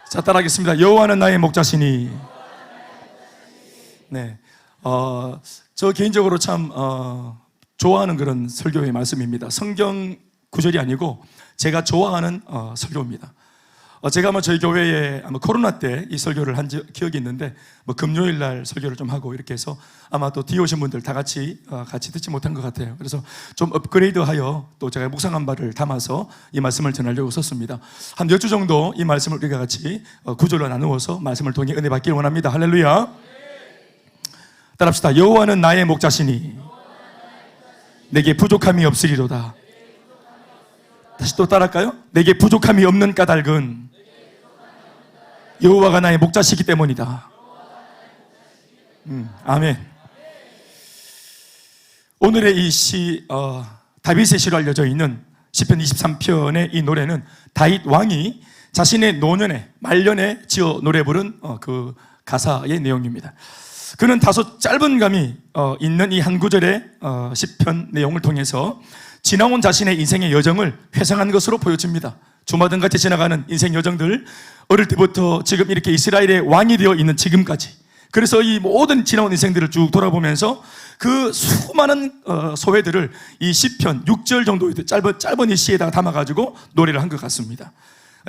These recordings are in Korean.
자, 따라하겠습니다. 여호와는 나의 목자시니. 네, 저 개인적으로 참 좋아하는 그런 설교의 말씀입니다. 성경 구절이 아니고 제가 좋아하는 설교입니다. 제가 아마 저희 교회에 아마 코로나 때 이 설교를 한 기억이 있는데, 금요일 날 설교를 좀 하고 이렇게 해서 아마 또 뒤에 오신 분들 다 같이 듣지 못한 것 같아요. 그래서 좀 업그레이드하여 또 제가 묵상한 바를 담아서 이 말씀을 전하려고 썼습니다. 한 몇 주 정도 이 말씀을 우리가 같이 구절로 나누어서 말씀을 통해 은혜 받기를 원합니다. 할렐루야. 따라합시다. 여호와는 나의 목자시니 내게 부족함이 없으리로다. 다시 또 따라할까요? 내게 부족함이 없는 까닭은 여호와가 나의 목자시기 때문이다. 아멘. 오늘의 이 시, 다윗의 시로 알려져 있는 시편 23편의 이 노래는 다윗 왕이 자신의 노년에 말년에 지어 노래 부른 그 가사의 내용입니다. 그는 다소 짧은 감이 있는 이 한 구절의 시편 내용을 통해서 지나온 자신의 인생의 여정을 회상한 것으로 보여집니다. 주마등같이 지나가는 인생 여정들, 어릴 때부터 지금 이렇게 이스라엘의 왕이 되어 있는 지금까지, 그래서 이 모든 지나온 인생들을 쭉 돌아보면서 그 수많은 소회들을 이 시편 6절 정도의 짧은 이 시에다가 담아가지고 노래를 한 것 같습니다.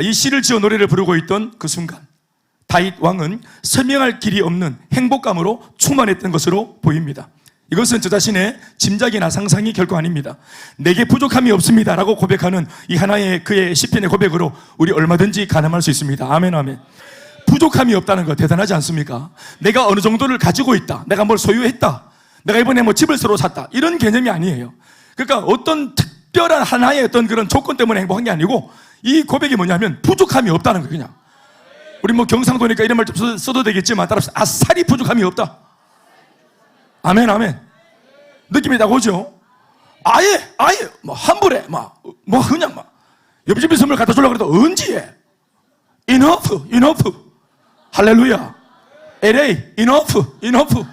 이 시를 지어 노래를 부르고 있던 그 순간 다윗 왕은 설명할 길이 없는 행복감으로 충만했던 것으로 보입니다. 이것은 저 자신의 짐작이나 상상이 결코 아닙니다. 내게 부족함이 없습니다 라고 고백하는 이 하나의 그의 시편의 고백으로 우리 얼마든지 가늠할 수 있습니다. 아멘, 아멘. 부족함이 없다는 거 대단하지 않습니까? 내가 어느 정도를 가지고 있다, 내가 뭘 소유했다, 내가 이번에 뭐 집을 새로 샀다, 이런 개념이 아니에요. 그러니까 어떤 특별한 하나의 어떤 그런 조건 때문에 행복한 게 아니고, 이 고백이 뭐냐면 부족함이 없다는 거예요. 그냥 우리 뭐 경상도니까 이런 말 좀 써도 되겠지만 따라서 아싸리 부족함이 없다. 아멘, 아멘. 느낌이 딱 오죠? 아예 뭐 환불해, 뭐 그냥 옆집에 선물 갖다 주려고 해도 언제 해? enough. 할렐루야. LA, enough.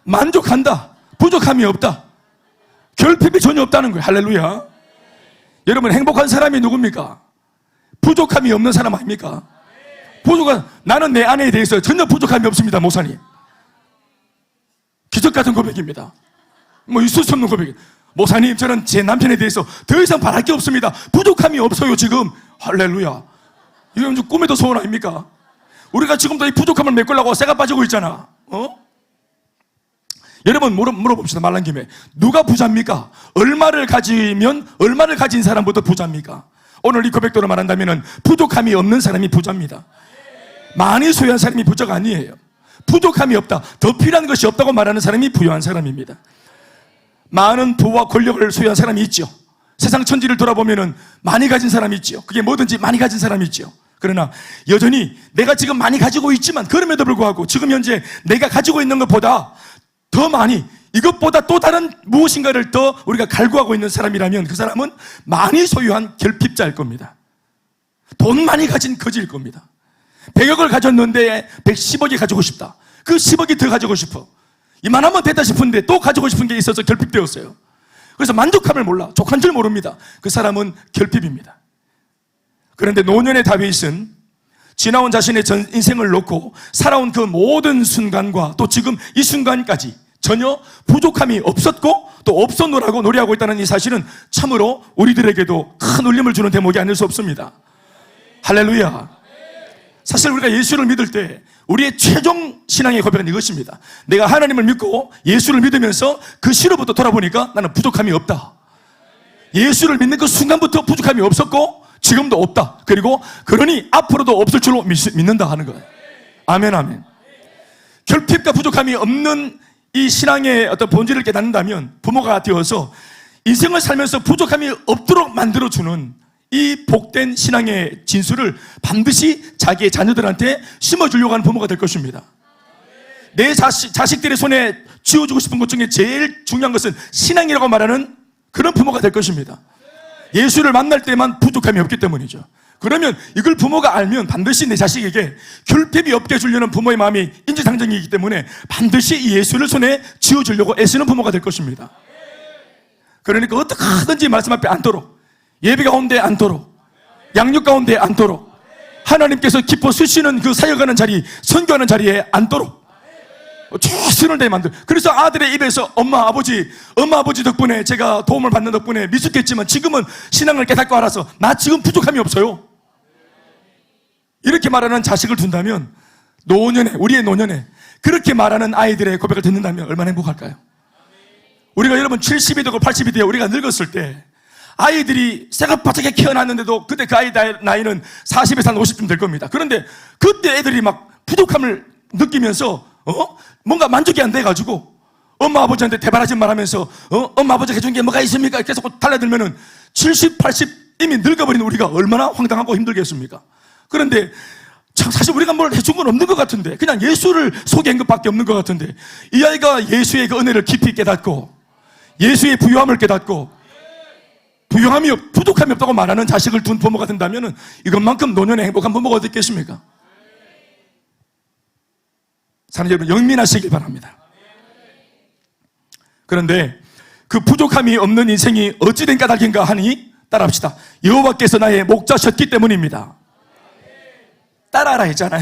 만족한다. 부족함이 없다. 결핍이 전혀 없다는 거예요. 할렐루야. 여러분, 행복한 사람이 누굽니까? 부족함이 없는 사람 아닙니까? 나는 내 아내에 대해서 전혀 부족함이 없습니다, 목사님. 기적 같은 고백입니다. 있을 수 없는 고백. 목사님, 저는 제 남편에 대해서 더 이상 바랄 게 없습니다. 부족함이 없어요, 지금. 할렐루야. 이건 꿈에도 소원 아닙니까? 우리가 지금도 이 부족함을 메꾸려고 쇠가 빠지고 있잖아. 여러분, 물어봅시다. 말란 김에. 누가 부자입니까? 얼마를 가진 사람부터 부자입니까? 오늘 이 고백대로 말한다면 부족함이 없는 사람이 부자입니다. 많이 소유한 사람이 부자가 아니에요. 부족함이 없다, 더 필요한 것이 없다고 말하는 사람이 부유한 사람입니다. 많은 부와 권력을 소유한 사람이 있죠. 세상 천지를 돌아보면 많이 가진 사람이 있죠. 그게 뭐든지 많이 가진 사람이 있죠. 그러나 여전히 내가 지금 많이 가지고 있지만, 그럼에도 불구하고 지금 현재 내가 가지고 있는 것보다 더 많이, 이것보다 또 다른 무엇인가를 더 우리가 갈구하고 있는 사람이라면 그 사람은 많이 소유한 결핍자일 겁니다. 돈 많이 가진 거지일 겁니다. 100억을 가졌는데 110억이 가지고 싶다. 그 10억이 더 가지고 싶어. 이만하면 됐다 싶은데 또 가지고 싶은 게 있어서 결핍되었어요. 그래서 만족함을 몰라. 족한 줄 모릅니다. 그 사람은 결핍입니다. 그런데 노년의 다윗은 지나온 자신의 전 인생을 놓고 살아온 그 모든 순간과 또 지금 이 순간까지 전혀 부족함이 없었고 또 없었노라고 노래하고 있다는 이 사실은 참으로 우리들에게도 큰 울림을 주는 대목이 아닐 수 없습니다. 할렐루야. 사실 우리가 예수를 믿을 때 우리의 최종 신앙의 고백은 이것입니다. 내가 하나님을 믿고 예수를 믿으면서 그 시로부터 돌아보니까 나는 부족함이 없다. 예수를 믿는 그 순간부터 부족함이 없었고 지금도 없다. 그러니 앞으로도 없을 줄로 믿는다 하는 거예요. 아멘, 아멘. 결핍과 부족함이 없는 이 신앙의 어떤 본질을 깨닫는다면 부모가 되어서 인생을 살면서 부족함이 없도록 만들어주는 이 복된 신앙의 진수를 반드시 자기의 자녀들한테 심어주려고 하는 부모가 될 것입니다. 내 자식들의 손에 쥐어주고 싶은 것 중에 제일 중요한 것은 신앙이라고 말하는 그런 부모가 될 것입니다. 예수를 만날 때만 부족함이 없기 때문이죠. 그러면 이걸 부모가 알면 반드시 내 자식에게 결핍이 없게 해주려는 부모의 마음이 인지상정이기 때문에 반드시 이 예수를 손에 쥐어주려고 애쓰는 부모가 될 것입니다. 그러니까 어떻게 하든지 말씀 앞에 앉도록, 예배 가운데 앉도록, 양육 가운데 앉도록, 하나님께서 기뻐 쓰시는 그 사역하는 자리, 선교하는 자리에 앉도록 최선을 다해 만들. 그래서 아들의 입에서 엄마 아버지 덕분에 제가 도움을 받는 덕분에 미숙했지만 지금은 신앙을 깨닫고 알아서 나 지금 부족함이 없어요, 이렇게 말하는 자식을 둔다면, 우리의 노년에 그렇게 말하는 아이들의 고백을 듣는다면 얼마나 행복할까요? 우리가 여러분 70이 되고 80이 되어 우리가 늙었을 때 아이들이 새가바짝에 키워놨는데도 그때 그 아이 나이는 40에서 한 50쯤 될 겁니다. 그런데 그때 애들이 막 부족함을 느끼면서 뭔가 만족이 안 돼가지고 엄마 아버지한테 대바라진 말하면서 엄마 아버지가 해준 게 뭐가 있습니까? 계속 달려들면은 70, 80 이미 늙어버린 우리가 얼마나 황당하고 힘들겠습니까? 그런데 참 사실 우리가 뭘 해준 건 없는 것 같은데, 그냥 예수를 소개한 것밖에 없는 것 같은데, 이 아이가 예수의 그 은혜를 깊이 깨닫고 예수의 부요함을 깨닫고 부족함이 없다고 말하는 자식을 둔 부모가 된다면 이것만큼 노년의 행복한 부모가 어디 있겠습니까? 사랑하는 여러분, 영민하시길 바랍니다. 그런데 그 부족함이 없는 인생이 어찌된 까닭인가 하니 따라합시다. 여호와께서 나의 목자셨기 때문입니다. 따라하라 했잖아요.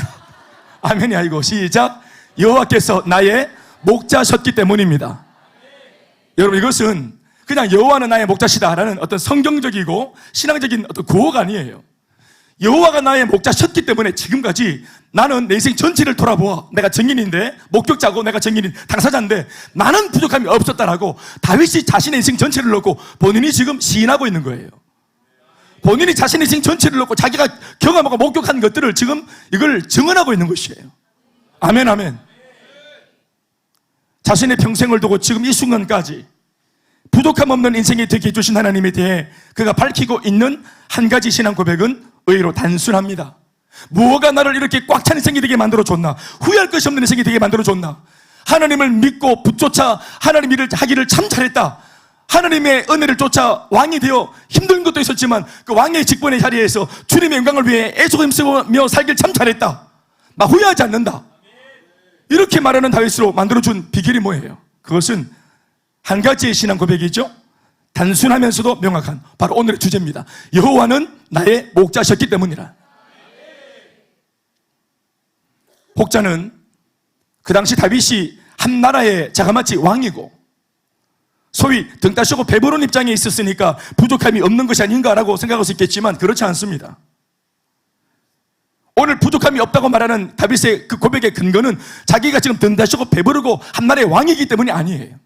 아멘이 아니고 시작. 여호와께서 나의 목자셨기 때문입니다. 여러분, 이것은 그냥 여호와는 나의 목자시다라는 어떤 성경적이고 신앙적인 어떤 구호가 아니에요. 여호와가 나의 목자셨기 때문에 지금까지 나는 내 인생 전체를 돌아보아 내가 증인인데, 목격자고 내가 증인인 당사자인데 나는 부족함이 없었다라고 다윗이 자신의 인생 전체를 놓고 본인이 지금 시인하고 있는 거예요. 본인이 자신의 인생 전체를 놓고 자기가 경험하고 목격한 것들을 지금 이걸 증언하고 있는 것이에요. 아멘, 아멘. 자신의 평생을 두고 지금 이 순간까지 부족함 없는 인생이 되게 해주신 하나님에 대해 그가 밝히고 있는 한 가지 신앙 고백은 의외로 단순합니다. 무엇가 나를 이렇게 꽉 찬 인생이 되게 만들어줬나? 후회할 것이 없는 인생이 되게 만들어줬나? 하나님을 믿고 붙조차 하나님 일을 하기를 참 잘했다. 하나님의 은혜를 쫓아 왕이 되어 힘든 것도 있었지만 그 왕의 직분의 자리에서 주님의 영광을 위해 애쓰고 힘쓰며 살길 참 잘했다. 막 후회하지 않는다. 이렇게 말하는 다윗으로 만들어준 비결이 뭐예요? 그것은 한 가지의 신앙 고백이죠. 단순하면서도 명확한, 바로 오늘의 주제입니다. 여호와는 나의 목자셨기 때문이라. 목자는 그 당시 다윗이 한 나라의 자그마치 왕이고 소위 등 따시고 배부른 입장에 있었으니까 부족함이 없는 것이 아닌가라고 생각할 수 있겠지만 그렇지 않습니다. 오늘 부족함이 없다고 말하는 다윗의 그 고백의 근거는 자기가 지금 등 따시고 배부르고 한 나라의 왕이기 때문이 아니에요.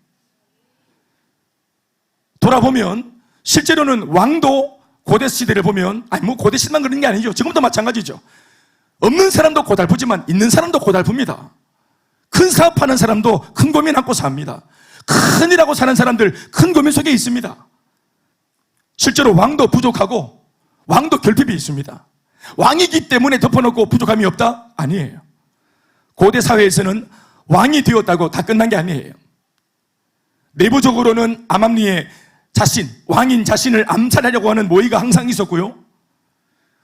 돌아보면 실제로는 왕도 고대 시대를 보면, 고대 시대만 그런 게 아니죠. 지금도 마찬가지죠. 없는 사람도 고달프지만 있는 사람도 고달픕니다. 큰 사업하는 사람도 큰 고민 안고 삽니다. 큰일하고 사는 사람들 큰 고민 속에 있습니다. 실제로 왕도 부족하고 왕도 결핍이 있습니다. 왕이기 때문에 덮어놓고 부족함이 없다? 아니에요. 고대 사회에서는 왕이 되었다고 다 끝난 게 아니에요. 내부적으로는 암암리에 왕인 자신을 암살하려고 하는 모의가 항상 있었고요.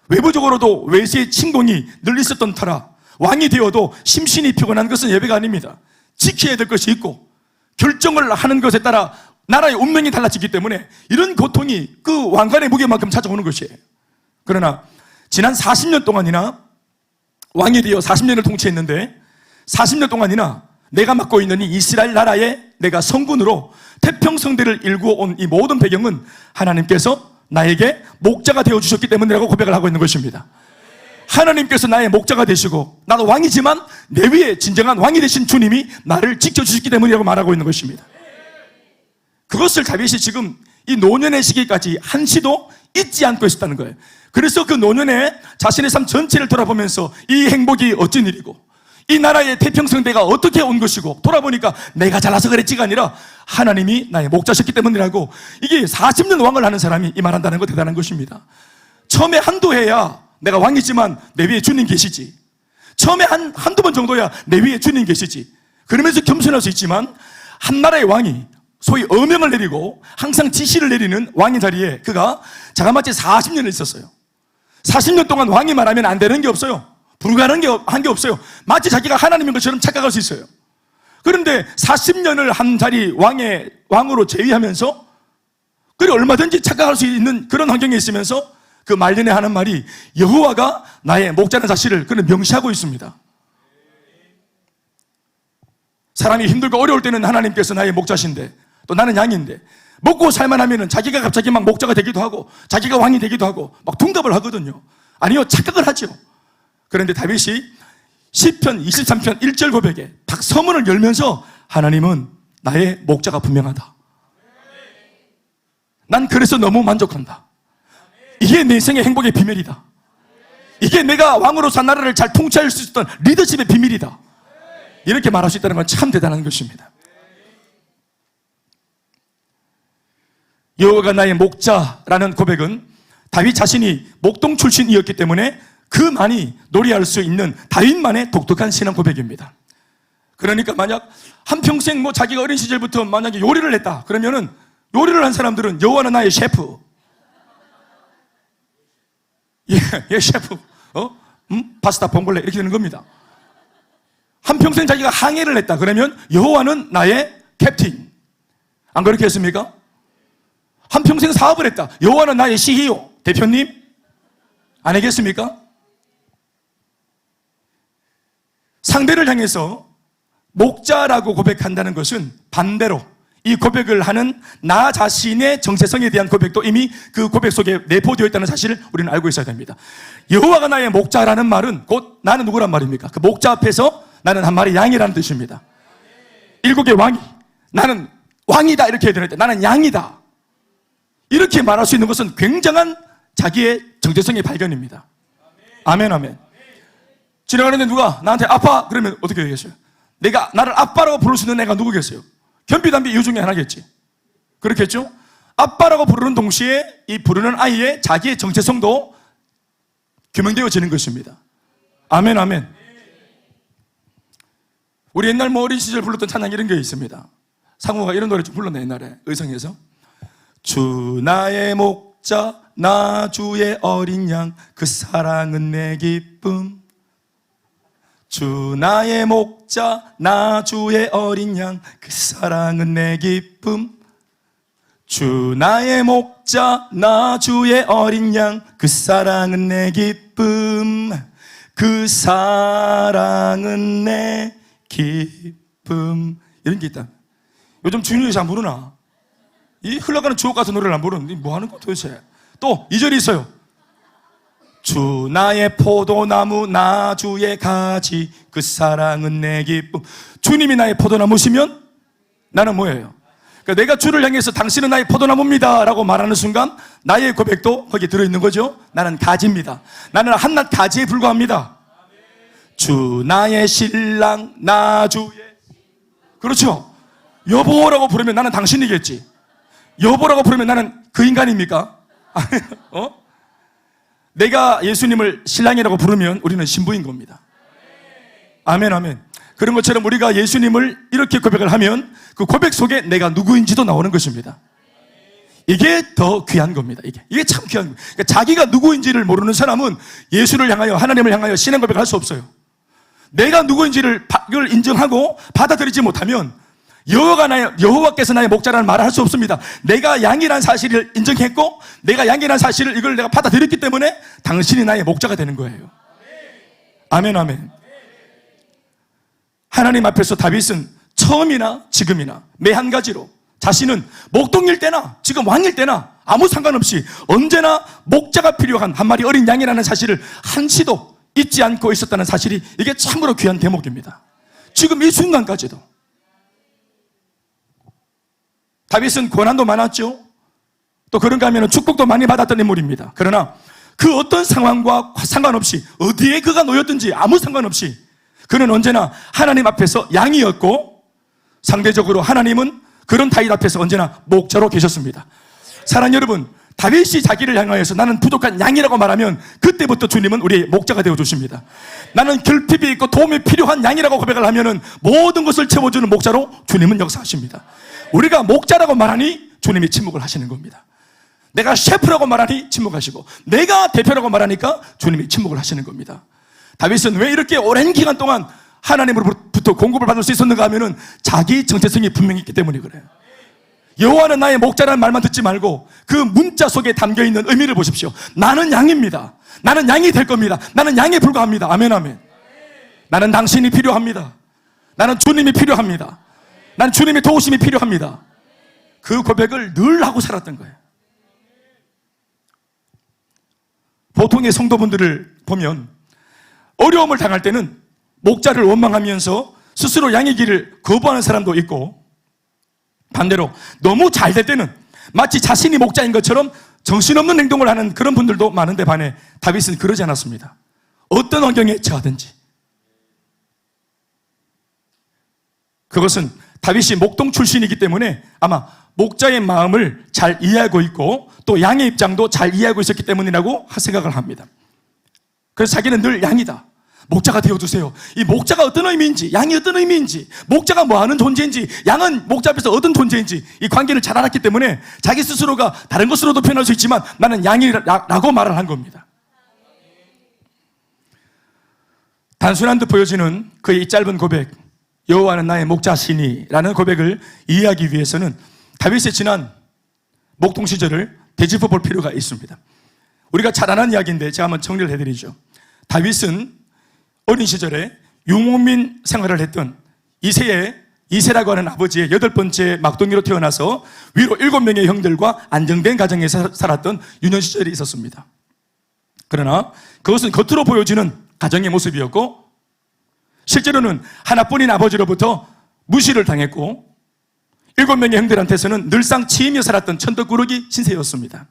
외부적으로도 외세의 침공이 늘 있었던 터라 왕이 되어도 심신이 피곤한 것은 예배가 아닙니다. 지켜야 될 것이 있고 결정을 하는 것에 따라 나라의 운명이 달라지기 때문에 이런 고통이 그 왕관의 무게만큼 찾아오는 것이에요. 그러나 지난 40년 동안이나 왕이 되어 40년을 통치했는데 40년 동안이나 내가 맡고 있는 이 이스라엘 나라에 내가 성군으로 태평성대를 일구어 온 이 모든 배경은 하나님께서 나에게 목자가 되어주셨기 때문이라고 고백을 하고 있는 것입니다. 하나님께서 나의 목자가 되시고 나도 왕이지만 내 위에 진정한 왕이 되신 주님이 나를 지켜주셨기 때문이라고 말하고 있는 것입니다. 그것을 다윗이 지금 이 노년의 시기까지 한시도 잊지 않고 있었다는 거예요. 그래서 그 노년에 자신의 삶 전체를 돌아보면서 이 행복이 어쩐 일이고 이 나라의 태평성대가 어떻게 온 것이고 돌아보니까 내가 잘나서 그랬지가 아니라 하나님이 나의 목자셨기 때문이라고, 이게 40년 왕을 하는 사람이 이 말한다는 거 대단한 것입니다. 처음에 한두 해야 내가 왕이지만 내 위에 주님 계시지. 처음에 한두 번 정도야 내 위에 주님 계시지. 그러면서 겸손할 수 있지만 한 나라의 왕이 소위 어명을 내리고 항상 지시를 내리는 왕의 자리에 그가 자그마치 40년을 있었어요. 40년 동안 왕이 말하면 안 되는 게 없어요. 불가능한 한 게 없어요. 마치 자기가 하나님인 것처럼 착각할 수 있어요. 그런데 40년을 한 자리 왕으로 재위하면서 그래 얼마든지 착각할 수 있는 그런 환경에 있으면서 그 말년에 하는 말이 여호와가 나의 목자라는 사실을 그는 명시하고 있습니다. 사람이 힘들고 어려울 때는 하나님께서 나의 목자신데 또 나는 양인데 먹고 살만 하면은 자기가 갑자기 막 목자가 되기도 하고 자기가 왕이 되기도 하고 막 둔갑을 하거든요. 아니요, 착각을 하죠. 그런데 다윗이 시편 23편 1절 고백에 딱 서문을 열면서 하나님은 나의 목자가 분명하다. 난 그래서 너무 만족한다. 이게 내 인생의 행복의 비밀이다. 이게 내가 왕으로서 나라를 잘 통치할 수 있었던 리더십의 비밀이다. 이렇게 말할 수 있다는 건 참 대단한 것입니다. 여호와가 나의 목자라는 고백은 다윗 자신이 목동 출신이었기 때문에 그만이 노래할 수 있는 다윗만의 독특한 신앙 고백입니다. 그러니까 만약 한평생 자기가 어린 시절부터 만약에 요리를 했다 그러면은 요리를 한 사람들은 여호와는 나의 셰프. 예, 셰프. 파스타 봉골레 이렇게 되는 겁니다. 한평생 자기가 항해를 했다 그러면 여호와는 나의 캡틴. 안 그렇게 했습니까? 한평생 사업을 했다. 여호와는 나의 CEO, 대표님. 안 하겠습니까? 상대를 향해서 목자라고 고백한다는 것은 반대로 이 고백을 하는 나 자신의 정체성에 대한 고백도 이미 그 고백 속에 내포되어 있다는 사실을 우리는 알고 있어야 됩니다. 여호와가 나의 목자라는 말은 곧 나는 누구란 말입니까? 그 목자 앞에서 나는 한 마리 양이라는 뜻입니다. 일국의 왕이 나는 왕이다 이렇게 해야 되는데 나는 양이다 이렇게 말할 수 있는 것은 굉장한 자기의 정체성의 발견입니다. 아멘 아멘. 지나가는데 누가 나한테 아빠 그러면 어떻게 되겠어요? 나를 아빠라고 부를 수 있는 애가 누구겠어요? 견비단비 이유 중에 하나겠지. 그렇겠죠? 아빠라고 부르는 동시에 이 부르는 아이의 자기의 정체성도 규명되어지는 것입니다. 아멘 아멘. 우리 옛날 어린 시절 불렀던 찬양 이런 게 있습니다. 상호가 이런 노래 좀 불렀네 옛날에 의성에서. 주 나의 목자 나 주의 어린 양 그 사랑은 내 기쁨. 주 나의 목자 나 주의 어린 양 그 사랑은 내 기쁨. 주 나의 목자 나 주의 어린 양 그 사랑은 내 기쁨. 그 사랑은 내 기쁨. 이런 게 있다. 요즘 주인이 잘 부르나? 이 흘러가는 주옥 같은 노래를 안 부르는데 뭐 하는 거야 도대체? 또 2절이 있어요. 주 나의 포도나무 나 주의 가지 그 사랑은 내 기쁨. 주님이 나의 포도나무시면 나는 뭐예요? 그러니까 내가 주를 향해서 당신은 나의 포도나무입니다 라고 말하는 순간 나의 고백도 거기에 들어있는 거죠. 나는 가지입니다. 나는 한낱 가지에 불과합니다. 주 나의 신랑 나 주의. 그렇죠. 여보라고 부르면 나는 당신이겠지. 여보라고 부르면 나는 그 인간입니까? 내가 예수님을 신랑이라고 부르면 우리는 신부인 겁니다. 아멘 아멘. 그런 것처럼 우리가 예수님을 이렇게 고백을 하면 그 고백 속에 내가 누구인지도 나오는 것입니다. 이게 더 귀한 겁니다. 이게 참 귀한 겁니다. 그러니까 자기가 누구인지를 모르는 사람은 예수를 향하여 하나님을 향하여 신앙 고백을 할 수 없어요. 내가 누구인지를 인정하고 받아들이지 못하면 여호와께서 나의 목자라는 말을 할 수 없습니다. 내가 양이라는 사실을 인정했고 내가 양이라는 사실을 이걸 내가 받아들였기 때문에 당신이 나의 목자가 되는 거예요. 아멘 아멘. 하나님 앞에서 다윗은 처음이나 지금이나 매 한 가지로 자신은 목동일 때나 지금 왕일 때나 아무 상관없이 언제나 목자가 필요한 한 마리 어린 양이라는 사실을 한시도 잊지 않고 있었다는 사실이 이게 참으로 귀한 대목입니다. 지금 이 순간까지도. 다윗은 고난도 많았죠. 또 그런가 하면 축복도 많이 받았던 인물입니다. 그러나 그 어떤 상황과 상관없이 어디에 그가 놓였든지 아무 상관없이 그는 언제나 하나님 앞에서 양이었고 상대적으로 하나님은 그런 다윗 앞에서 언제나 목자로 계셨습니다. 사랑하는 여러분, 다윗이 자기를 향하여서 나는 부족한 양이라고 말하면 그때부터 주님은 우리의 목자가 되어주십니다. 나는 결핍이 있고 도움이 필요한 양이라고 고백을 하면은 모든 것을 채워주는 목자로 주님은 역사하십니다. 우리가 목자라고 말하니 주님이 침묵을 하시는 겁니다. 내가 셰프라고 말하니 침묵하시고, 내가 대표라고 말하니까 주님이 침묵을 하시는 겁니다. 다윗은 왜 이렇게 오랜 기간 동안 하나님으로부터 공급을 받을 수 있었는가 하면은 자기 정체성이 분명히 있기 때문에 그래요. 여호와는 나의 목자라는 말만 듣지 말고 그 문자 속에 담겨있는 의미를 보십시오. 나는 양입니다. 나는 양이 될 겁니다. 나는 양에 불과합니다. 아멘, 아멘. 나는 당신이 필요합니다. 나는 주님이 필요합니다. 나는 주님의 도우심이 필요합니다. 그 고백을 늘 하고 살았던 거예요. 보통의 성도분들을 보면 어려움을 당할 때는 목자를 원망하면서 스스로 양의 길을 거부하는 사람도 있고, 반대로 너무 잘 될 때는 마치 자신이 목자인 것처럼 정신없는 행동을 하는 그런 분들도 많은데 반해 다윗은 그러지 않았습니다. 어떤 환경에 처하든지, 그것은 다윗이 목동 출신이기 때문에 아마 목자의 마음을 잘 이해하고 있고 또 양의 입장도 잘 이해하고 있었기 때문이라고 생각을 합니다. 그래서 자기는 늘 양이다, 목자가 되어주세요. 이 목자가 어떤 의미인지, 양이 어떤 의미인지, 목자가 뭐하는 존재인지, 양은 목자 앞에서 어떤 존재인지 이 관계를 잘 알았기 때문에 자기 스스로가 다른 것으로도 표현할 수 있지만 나는 양이라고 말을 한 겁니다. 단순한 듯 보여지는 그의 이 짧은 고백, 여호와는 나의 목자시니 라는 고백을 이해하기 위해서는 다윗의 지난 목동 시절을 되짚어 볼 필요가 있습니다. 우리가 잘 아는 이야기인데 제가 한번 정리를 해드리죠. 다윗은 어린 시절에 유목민 생활을 했던 이세라고 하는 아버지의 8번째 막둥이로 태어나서 위로 7명의 형들과 안정된 가정에 살았던 유년 시절이 있었습니다. 그러나 그것은 겉으로 보여지는 가정의 모습이었고 실제로는 하나뿐인 아버지로부터 무시를 당했고 7명의 형들한테서는 늘상 치이며 살았던 천덕꾸러기 신세였습니다.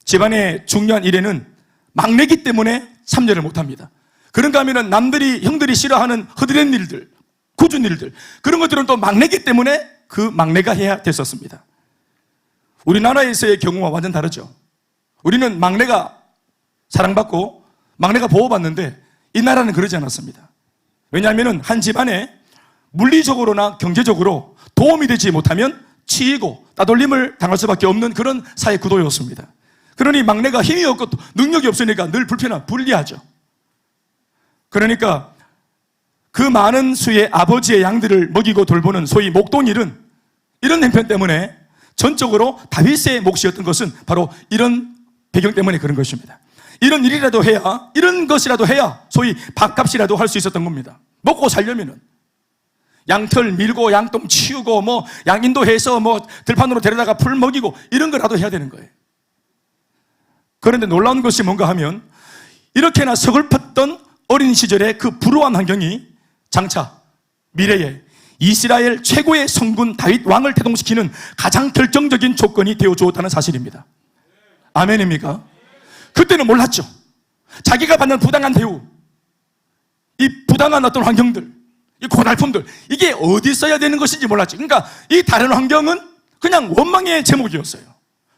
집안의 중요한 일에는 막내기 때문에 참여를 못합니다. 그런가 하면 형들이 싫어하는 허드렛 일들, 굳은 일들, 그런 것들은 또 막내기 때문에 그 막내가 해야 됐었습니다. 우리나라에서의 경우와 완전 다르죠. 우리는 막내가 사랑받고 막내가 보호받는데 이 나라는 그러지 않았습니다. 왜냐하면 한 집안에 물리적으로나 경제적으로 도움이 되지 못하면 치이고 따돌림을 당할 수밖에 없는 그런 사회 구도였습니다. 그러니 막내가 힘이 없고 능력이 없으니까 늘 불리하죠. 그러니까 그 많은 수의 아버지의 양들을 먹이고 돌보는 소위 목동일은 이런 형편 때문에 전적으로 다윗의 몫이었던 것은 바로 이런 배경 때문에 그런 것입니다. 이런 일이라도 해야, 이런 것이라도 해야 소위 밥값이라도 할 수 있었던 겁니다. 먹고 살려면은 양털 밀고 양똥 치우고 양 인도해서 들판으로 데려다가 풀 먹이고 이런 거라도 해야 되는 거예요. 그런데 놀라운 것이 뭔가 하면 이렇게나 서글펐던 어린 시절의 그 불우한 환경이 장차 미래에 이스라엘 최고의 성군 다윗 왕을 태동시키는 가장 결정적인 조건이 되어 주었다는 사실입니다. 아멘입니까? 그때는 몰랐죠. 자기가 받는 부당한 대우, 이 부당한 어떤 환경들, 이 고달픔들, 이게 어디 써야 되는 것인지 몰랐죠. 그러니까 이 다른 환경은 그냥 원망의 제목이었어요.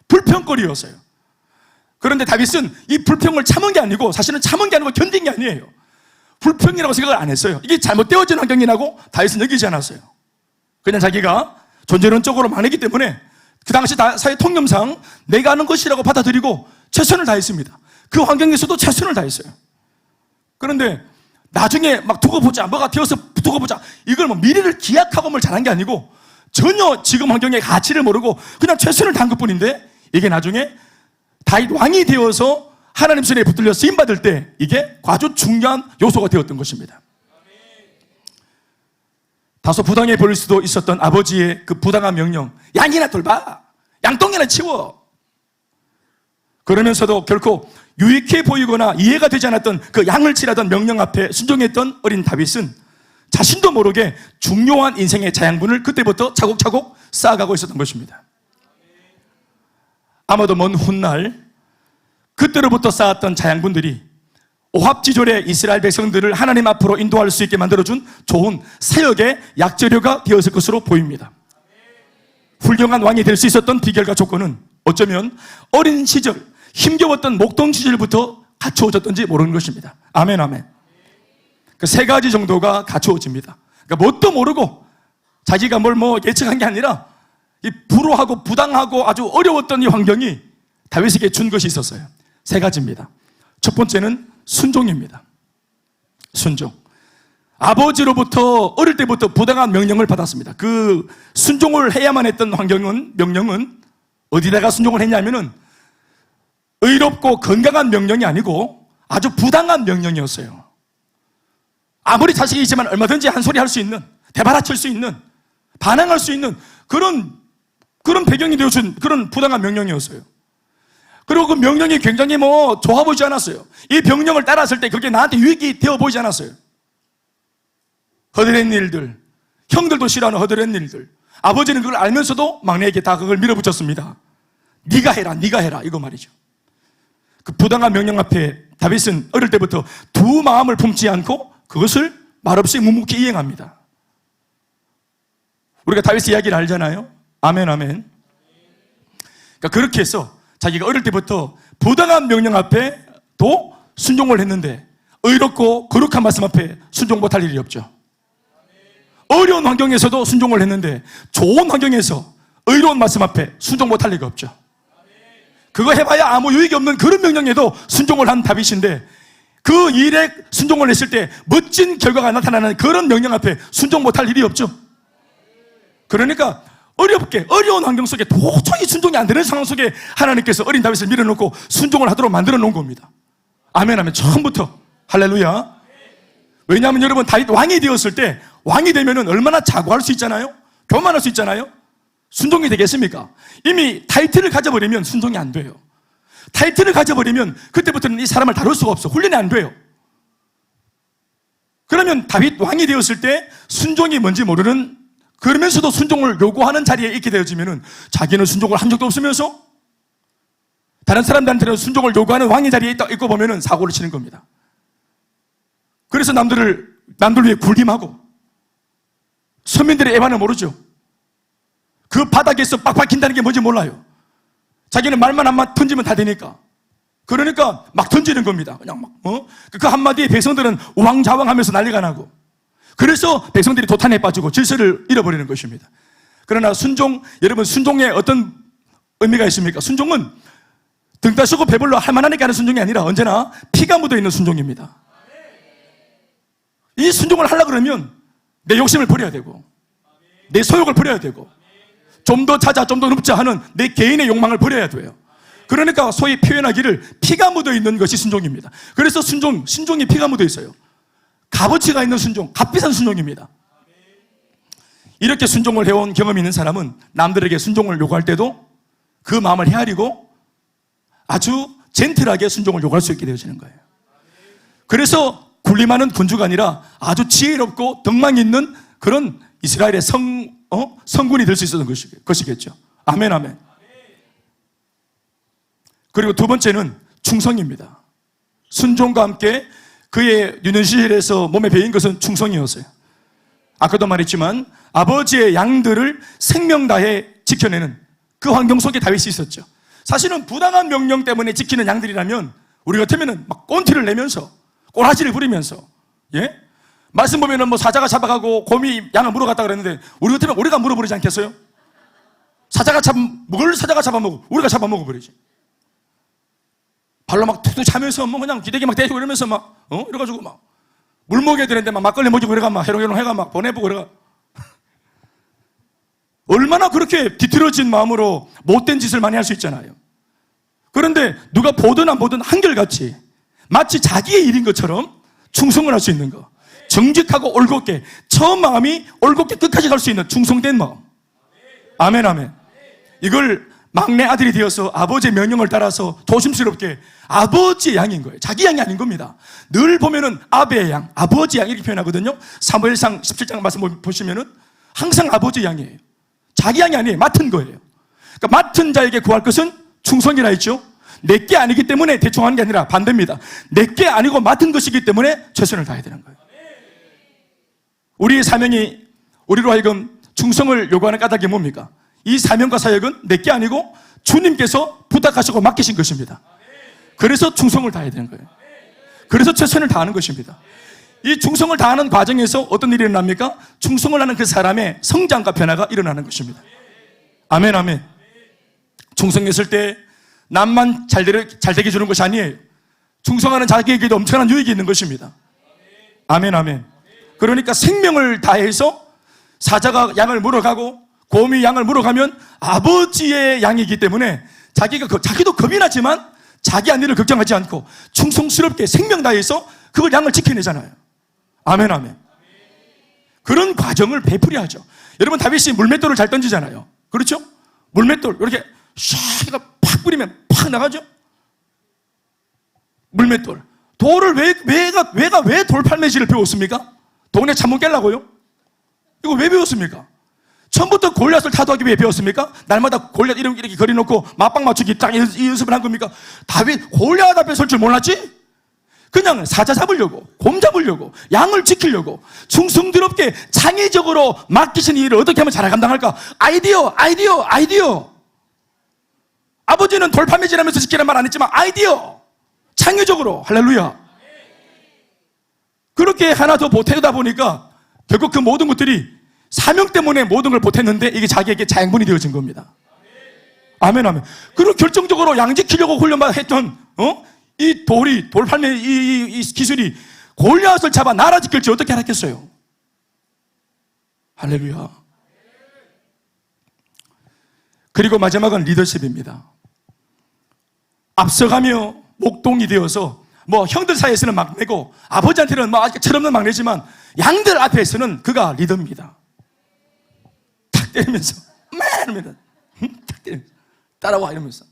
불평거리였어요. 그런데 다윗은 이 불평을 참은 게 아니고, 사실은 참은 게 아니고 견딘 게 아니에요. 불평이라고 생각을 안 했어요. 이게 잘못되어진 환경이라고 다윗은 여기지 않았어요. 그냥 자기가 존재론적으로 막내기 때문에 그 당시 사회 통념상 내가 하는 것이라고 받아들이고 최선을 다했습니다. 그 환경에서도 최선을 다했어요. 그런데 나중에 막 두고 보자, 뭐가 되어서 두고 보자, 이걸 미래를 기약하고 잘한 게 아니고 전혀 지금 환경의 가치를 모르고 그냥 최선을 다한 것뿐인데, 이게 나중에 다윗 왕이 되어서 하나님 손에 붙들려 쓰임받을 때 이게 아주 중요한 요소가 되었던 것입니다. 다소 부당해 보일 수도 있었던 아버지의 그 부당한 명령, 양이나 돌봐, 양똥이나 치워, 그러면서도 결코 유익해 보이거나 이해가 되지 않았던 그 양을 치라던 명령 앞에 순종했던 어린 다윗은 자신도 모르게 중요한 인생의 자양분을 그때부터 차곡차곡 쌓아가고 있었던 것입니다. 아마도 먼 훗날 그때로부터 쌓았던 자양분들이 오합지졸의 이스라엘 백성들을 하나님 앞으로 인도할 수 있게 만들어준 좋은 사역의 약재료가 되었을 것으로 보입니다. 훌륭한 왕이 될 수 있었던 비결과 조건은 어쩌면 어린 시절 힘겨웠던 목동 시절부터 갖추어졌던지 모르는 것입니다. 아멘, 아멘. 그 세 가지 정도가 갖추어집니다. 그러니까 뭣도 모르고 자기가 뭘 예측한 게 아니라 이 불효하고 부당하고 아주 어려웠던 이 환경이 다윗에게 준 것이 있었어요. 세 가지입니다. 첫 번째는 순종입니다. 순종. 아버지로부터 어릴 때부터 부당한 명령을 받았습니다. 그 순종을 해야만 했던 명령은 어디다가 순종을 했냐면은 의롭고 건강한 명령이 아니고 아주 부당한 명령이었어요. 아무리 자식이 있지만 얼마든지 한 소리 할 수 있는, 대바라칠 수 있는, 반항할 수 있는 그런 배경이 되어준 그런 부당한 명령이었어요. 그리고 그 명령이 굉장히 좋아 보이지 않았어요. 이 명령을 따랐을 때 그게 나한테 유익이 되어 보이지 않았어요. 허드렛 일들, 형들도 싫어하는 허드렛 일들. 아버지는 그걸 알면서도 막내에게 다 그걸 밀어붙였습니다. 네가 해라 이거 말이죠. 그 부당한 명령 앞에 다윗은 어릴 때부터 두 마음을 품지 않고 그것을 말없이 묵묵히 이행합니다. 우리가 다윗의 이야기를 알잖아요. 아멘. 그러니까 그렇게 해서 자기가 어릴 때부터 부당한 명령 앞에도 순종을 했는데 의롭고 거룩한 말씀 앞에 순종 못할 일이 없죠. 어려운 환경에서도 순종을 했는데 좋은 환경에서 의로운 말씀 앞에 순종 못할 리가 없죠. 그거 해봐야 아무 유익이 없는 그런 명령에도 순종을 한 다윗인데 그 일에 순종을 했을 때 멋진 결과가 나타나는 그런 명령 앞에 순종 못할 일이 없죠. 그러니까 어려운 환경 속에 도저히 순종이 안 되는 상황 속에 하나님께서 어린 다윗을 밀어놓고 순종을 하도록 만들어 놓은 겁니다. 아멘. 처음부터 할렐루야. 왜냐하면 여러분 다윗 왕이 되었을 때 왕이 되면은 얼마나 자고할 수 있잖아요. 교만할 수 있잖아요. 순종이 되겠습니까? 이미 타이틀을 가져버리면 순종이 안 돼요. 타이틀을 가져버리면 그때부터는 이 사람을 다룰 수가 없어. 훈련이 안 돼요. 그러면 다윗 왕이 되었을 때 순종이 뭔지 모르는, 그러면서도 순종을 요구하는 자리에 있게 되어지면은 자기는 순종을 한 적도 없으면서 다른 사람들한테는 순종을 요구하는 왕의 자리에 있고 보면은 사고를 치는 겁니다. 그래서 남들 위에 굴림하고 서민들의 애반을 모르죠. 그 바닥에서 빡빡 긴다는 게 뭔지 몰라요. 자기는 말만 한마디 던지면 다 되니까. 그러니까 막 던지는 겁니다. 그냥 그 한마디에 백성들은 우왕좌왕하면서 난리가 나고. 그래서 백성들이 도탄에 빠지고 질서를 잃어버리는 것입니다. 그러나 여러분 순종에 어떤 의미가 있습니까? 순종은 등 따시고 배불러 할 만하니까 하는 순종이 아니라 언제나 피가 묻어있는 순종입니다. 이 순종을 하려고 그러면 내 욕심을 버려야 되고 내 소욕을 버려야 되고 좀 더 찾아 좀 더 눕자 하는 내 개인의 욕망을 버려야 돼요. 그러니까 소위 표현하기를 피가 묻어있는 것이 순종입니다. 그래서 순종이 피가 묻어있어요. 값어치가 있는 순종, 값비싼 순종입니다. 이렇게 순종을 해온 경험이 있는 사람은 남들에게 순종을 요구할 때도 그 마음을 헤아리고 아주 젠틀하게 순종을 요구할 수 있게 되어지는 거예요. 그래서 군림하는 군주가 아니라 아주 지혜롭고 덕망 있는 그런 이스라엘의 성군이 될 수 있었던 것이겠죠. 아멘. 그리고 두 번째는 충성입니다. 순종과 함께 그의 유년시절에서 몸에 배인 것은 충성이었어요. 아까도 말했지만 아버지의 양들을 생명 다해 지켜내는 그 환경 속에 다윗이 있었죠. 사실은 부당한 명령 때문에 지키는 양들이라면 우리 같으면 막 꼰티를 내면서 꼬라지를 부리면서 말씀 보면은 사자가 잡아가고 곰이 양을 물어갔다 그랬는데 우리 같으면 우리가 물어버리지 않겠어요? 뭘 사자가 잡아먹어? 우리가 잡아먹어버리지. 발로 막 툭툭 차면서 그냥 기대기 막 대고 이러면서 이래가지고 물 먹여야 되는데 막걸리 먹이고 이래가 해롱해롱 해가 보내보고 이래가. 얼마나 그렇게 뒤틀어진 마음으로 못된 짓을 많이 할 수 있잖아요. 그런데 누가 보든 안 보든 한결같이 마치 자기의 일인 것처럼 충성을 할 수 있는 거. 정직하고 올곧게, 처음 마음이 올곧게 끝까지 갈 수 있는 충성된 마음. 아멘. 이걸 막내 아들이 되어서 아버지의 명령을 따라서 조심스럽게 아버지의 양인 거예요. 자기 양이 아닌 겁니다. 늘 보면은 아베의 양, 아버지의 양 이렇게 표현하거든요. 사무엘상 17장 말씀 보시면은 항상 아버지의 양이에요. 자기 양이 아니에요. 맡은 거예요. 그러니까 맡은 자에게 구할 것은 충성이라 했죠. 내게 아니기 때문에 대충 하는 게 아니라 반대입니다. 내게 아니고 맡은 것이기 때문에 최선을 다해야 되는 거예요. 우리의 사명이 우리로 하여금 충성을 요구하는 까닭이 뭡니까? 이 사명과 사역은 내게 아니고 주님께서 부탁하시고 맡기신 것입니다. 그래서 충성을 다해야 되는 거예요. 그래서 최선을 다하는 것입니다. 이 충성을 다하는 과정에서 어떤 일이 일어납니까? 충성을 하는 그 사람의 성장과 변화가 일어나는 것입니다. 아멘, 아멘. 충성했을 때 남만 잘 되게 해주는 것이 아니에요. 충성하는 자기에게도 엄청난 유익이 있는 것입니다. 아멘, 아멘. 그러니까 생명을 다해서 사자가 양을 물어가고 곰이 양을 물어가면 아버지의 양이기 때문에 자기도 겁이 나지만 자기 안위를 걱정하지 않고 충성스럽게 생명 다해서 그걸 양을 지켜내잖아요. 아멘, 아멘. 그런 과정을 베풀이하죠. 여러분, 다윗이 물맷돌을 잘 던지잖아요. 그렇죠? 물맷돌 이렇게 샥 팍 뿌리면 팍 나가죠. 물맷돌. 돌을 왜 돌팔매질을 배웠습니까? 동네 창문 깰라고요? 이거 왜 배웠습니까? 처음부터 골리앗을 타도하기 위해 배웠습니까? 날마다 골리앗 이렇게 거리놓고 맞방 맞추기 딱 이 연습을 한 겁니까? 다윗 골리앗 앞에 설 줄 몰랐지? 그냥 사자 잡으려고, 곰 잡으려고, 양을 지키려고 충성스럽게 창의적으로 맡기신 일을 어떻게 하면 잘 감당할까? 아이디어. 아버지는 돌팔매질하면서 지키라는 말 안 했지만 아이디어, 창의적으로. 할렐루야. 그렇게 하나 더 보태다 보니까 결국 그 모든 것들이 사명 때문에 모든 걸 보탰는데 이게 자기에게 자양분이 되어진 겁니다. 아멘, 아멘. 그리고 결정적으로 양 지키려고 훈련했던 이 돌팔매 이 기술이 골리앗을 잡아 나라 지킬지 어떻게 알았겠어요? 할렐루야. 그리고 마지막은 리더십입니다. 앞서가며 목동이 되어서 형들 사이에서는 막내고 아버지한테는 철없는 막내지만 양들 앞에서는 그가 리더입니다. 탁 때리면서 이러면서 탁 때리면서 따라와 이러면서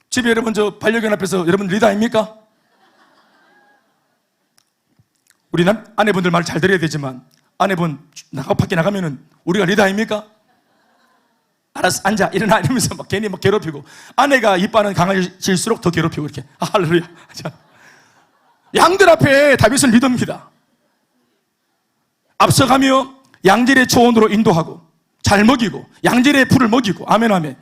집에 여러분 반려견 앞에서 여러분 리더 아닙니까? 우리 아내분들 말 잘 들어야 되지만 아내분 밖에 나가면은 우리가 리더 아닙니까? 알았어, 앉아, 일어나 이러면서 괜히 괴롭히고 아내가 이빠는 강해질수록 더 괴롭히고 이렇게. 할렐루야. 양들 앞에 다윗은 리더입니다. 앞서가며 양질의 초원으로 인도하고 잘 먹이고 양질의 풀을 먹이고 아멘, 아멘.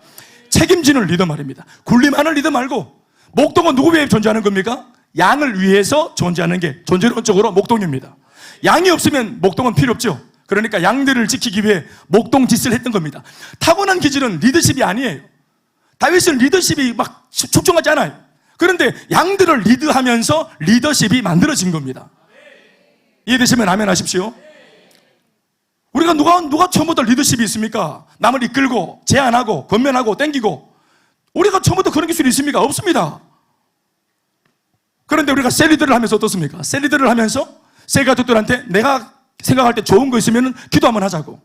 책임지는 리더 말입니다. 군림하는 리더 말고 목동은 누구 위해 존재하는 겁니까? 양을 위해서 존재하는 게 존재론적으로 목동입니다. 양이 없으면 목동은 필요 없죠. 그러니까 양들을 지키기 위해 목동 짓을 했던 겁니다. 타고난 기질은 리더십이 아니에요. 다윗은 리더십이 출중하지 않아요. 그런데 양들을 리드하면서 리더십이 만들어진 겁니다. 이해되시면 아멘 하십시오. 우리가 누가 처음부터 리더십이 있습니까? 남을 이끌고 제안하고 권면하고 땡기고 우리가 처음부터 그런 기술이 있습니까? 없습니다. 그런데 우리가 셀리더를 하면서 어떻습니까? 셀리더를 하면서 셀가족들한테 내가 생각할 때 좋은 거 있으면 기도 한번 하자고,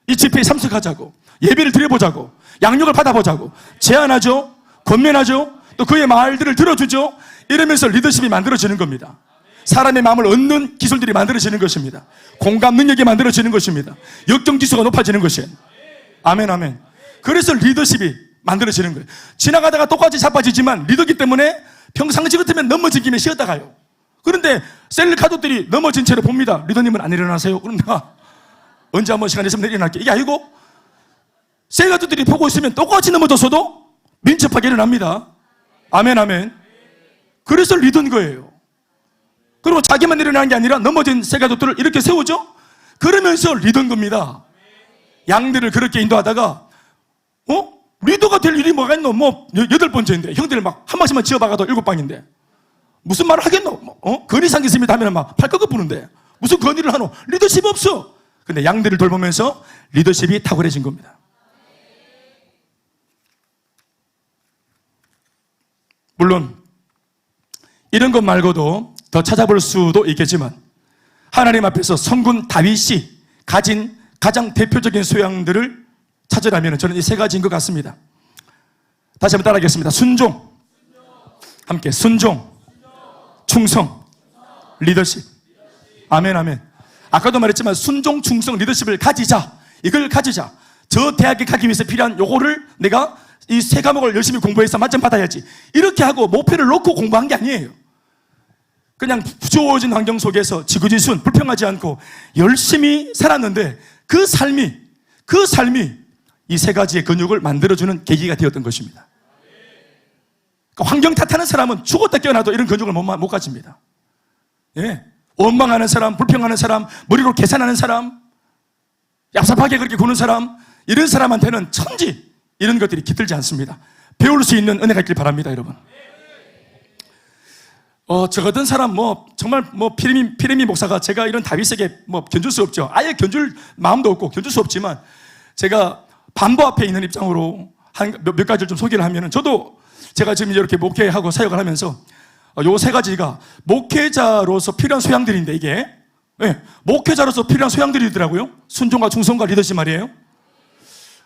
이 집회에 참석하자고, 예배를 드려보자고, 양육을 받아보자고 제안하죠. 권면하죠. 또 그의 말들을 들어주죠. 이러면서 리더십이 만들어지는 겁니다. 사람의 마음을 얻는 기술들이 만들어지는 것입니다. 공감 능력이 만들어지는 것입니다. 역정지수가 높아지는 것이에요. 아멘, 아멘. 그래서 리더십이 만들어지는 거예요. 지나가다가 똑같이 자빠지지만 리더기 때문에 평상시 같으면 넘어진 김에 쉬었다 가요. 그런데 셀 가족들이 넘어진 채로 봅니다. 리더님은 안 일어나세요? 그럼 내가 언제 한번 시간 있으면 일어날게. 이게 아니고 셀 가족들이 보고 있으면 똑같이 넘어졌어도 민첩하게 일어납니다. 아멘, 아멘. 그래서 리더인 거예요. 그리고 자기만 일어나는 게 아니라 넘어진 셀 가족들을 이렇게 세우죠. 그러면서 리더인 겁니다. 양들을 그렇게 인도하다가 리더가 될 일이 뭐가 있노? 8번째인데 형들 한 방씩만 지어박아도 7방인데 무슨 말을 하겠노? 건의 상겠습니다 하면 팔 꺾어부는데 무슨 건의를 하노? 리더십이 없어. 근데 양들을 돌보면서 리더십이 탁월해진 겁니다. 물론 이런 것 말고도 더 찾아볼 수도 있겠지만 하나님 앞에서 성군 다윗이 가진 가장 대표적인 소양들을 찾으라면 저는 이 세 가지인 것 같습니다. 다시 한번 따라하겠습니다. 순종, 함께 순종, 충성, 리더십. 아멘, 아멘. 아까도 말했지만 순종, 충성, 리더십을 가지자. 이걸 가지자. 저 대학에 가기 위해서 필요한 요거를 내가 이 세 과목을 열심히 공부해서 만점 받아야지. 이렇게 하고 목표를 놓고 공부한 게 아니에요. 그냥 주어진 환경 속에서 지구지순 불평하지 않고 열심히 살았는데 그 삶이 이 세 가지의 근육을 만들어주는 계기가 되었던 것입니다. 그러니까 환경 탓하는 사람은 죽었다 깨어나도 이런 근육을 못 가집니다. 예. 원망하는 사람, 불평하는 사람, 머리로 계산하는 사람, 얍삽하게 그렇게 구는 사람, 이런 사람한테는 천지 이런 것들이 깃들지 않습니다. 배울 수 있는 은혜가 있길 바랍니다, 여러분. 저 같은 사람 정말 피레미 목사가 제가 이런 다윗에게 견줄 수 없죠. 아예 견줄 마음도 없고 견줄 수 없지만 제가 반보 앞에 있는 입장으로 몇 가지를 좀 소개를 하면은, 저도 제가 지금 이렇게 목회하고 사역을 하면서 요 세 가지가 목회자로서 필요한 소양들인데, 이게 목회자로서 필요한 소양들이더라고요. 순종과 충성과 리더십 말이에요.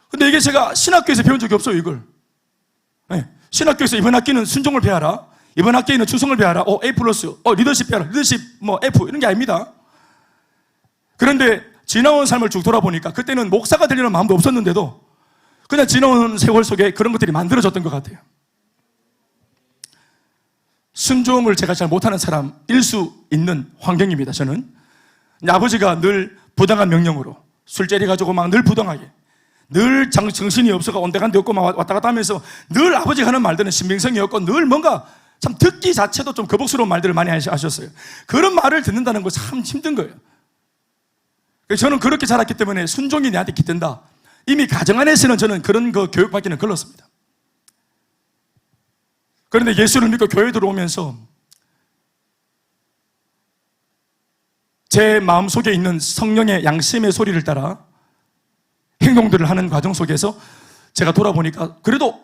근데 이게 제가 신학교에서 배운 적이 없어요, 이걸. 신학교에서 이번 학기는 순종을 배워라, 이번 학기에는 충성을 배워라, A+, 리더십 배워라, 리더십 F, 이런 게 아닙니다. 그런데 지나온 삶을 쭉 돌아보니까 그때는 목사가 되려는 마음도 없었는데도 그냥 지나온 세월 속에 그런 것들이 만들어졌던 것 같아요. 순종을 제가 잘 못하는 사람일 수 있는 환경입니다, 저는. 아버지가 늘 부당한 명령으로 술자리 가지고 막 늘 부당하게, 늘 정신이 없어가 온데간데 없고 막 왔다 갔다 하면서 늘 아버지가 하는 말들은 신빙성이 없고 늘 뭔가 참 듣기 자체도 좀 거북스러운 말들을 많이 하셨어요. 그런 말을 듣는다는 거 참 힘든 거예요. 저는 그렇게 자랐기 때문에 순종이 내한테 깃든다. 이미 가정 안에서는 저는 그런 거 교육받기는 걸렀습니다. 그런데 예수를 믿고 교회 들어오면서 제 마음속에 있는 성령의 양심의 소리를 따라 행동들을 하는 과정 속에서 제가 돌아보니까 그래도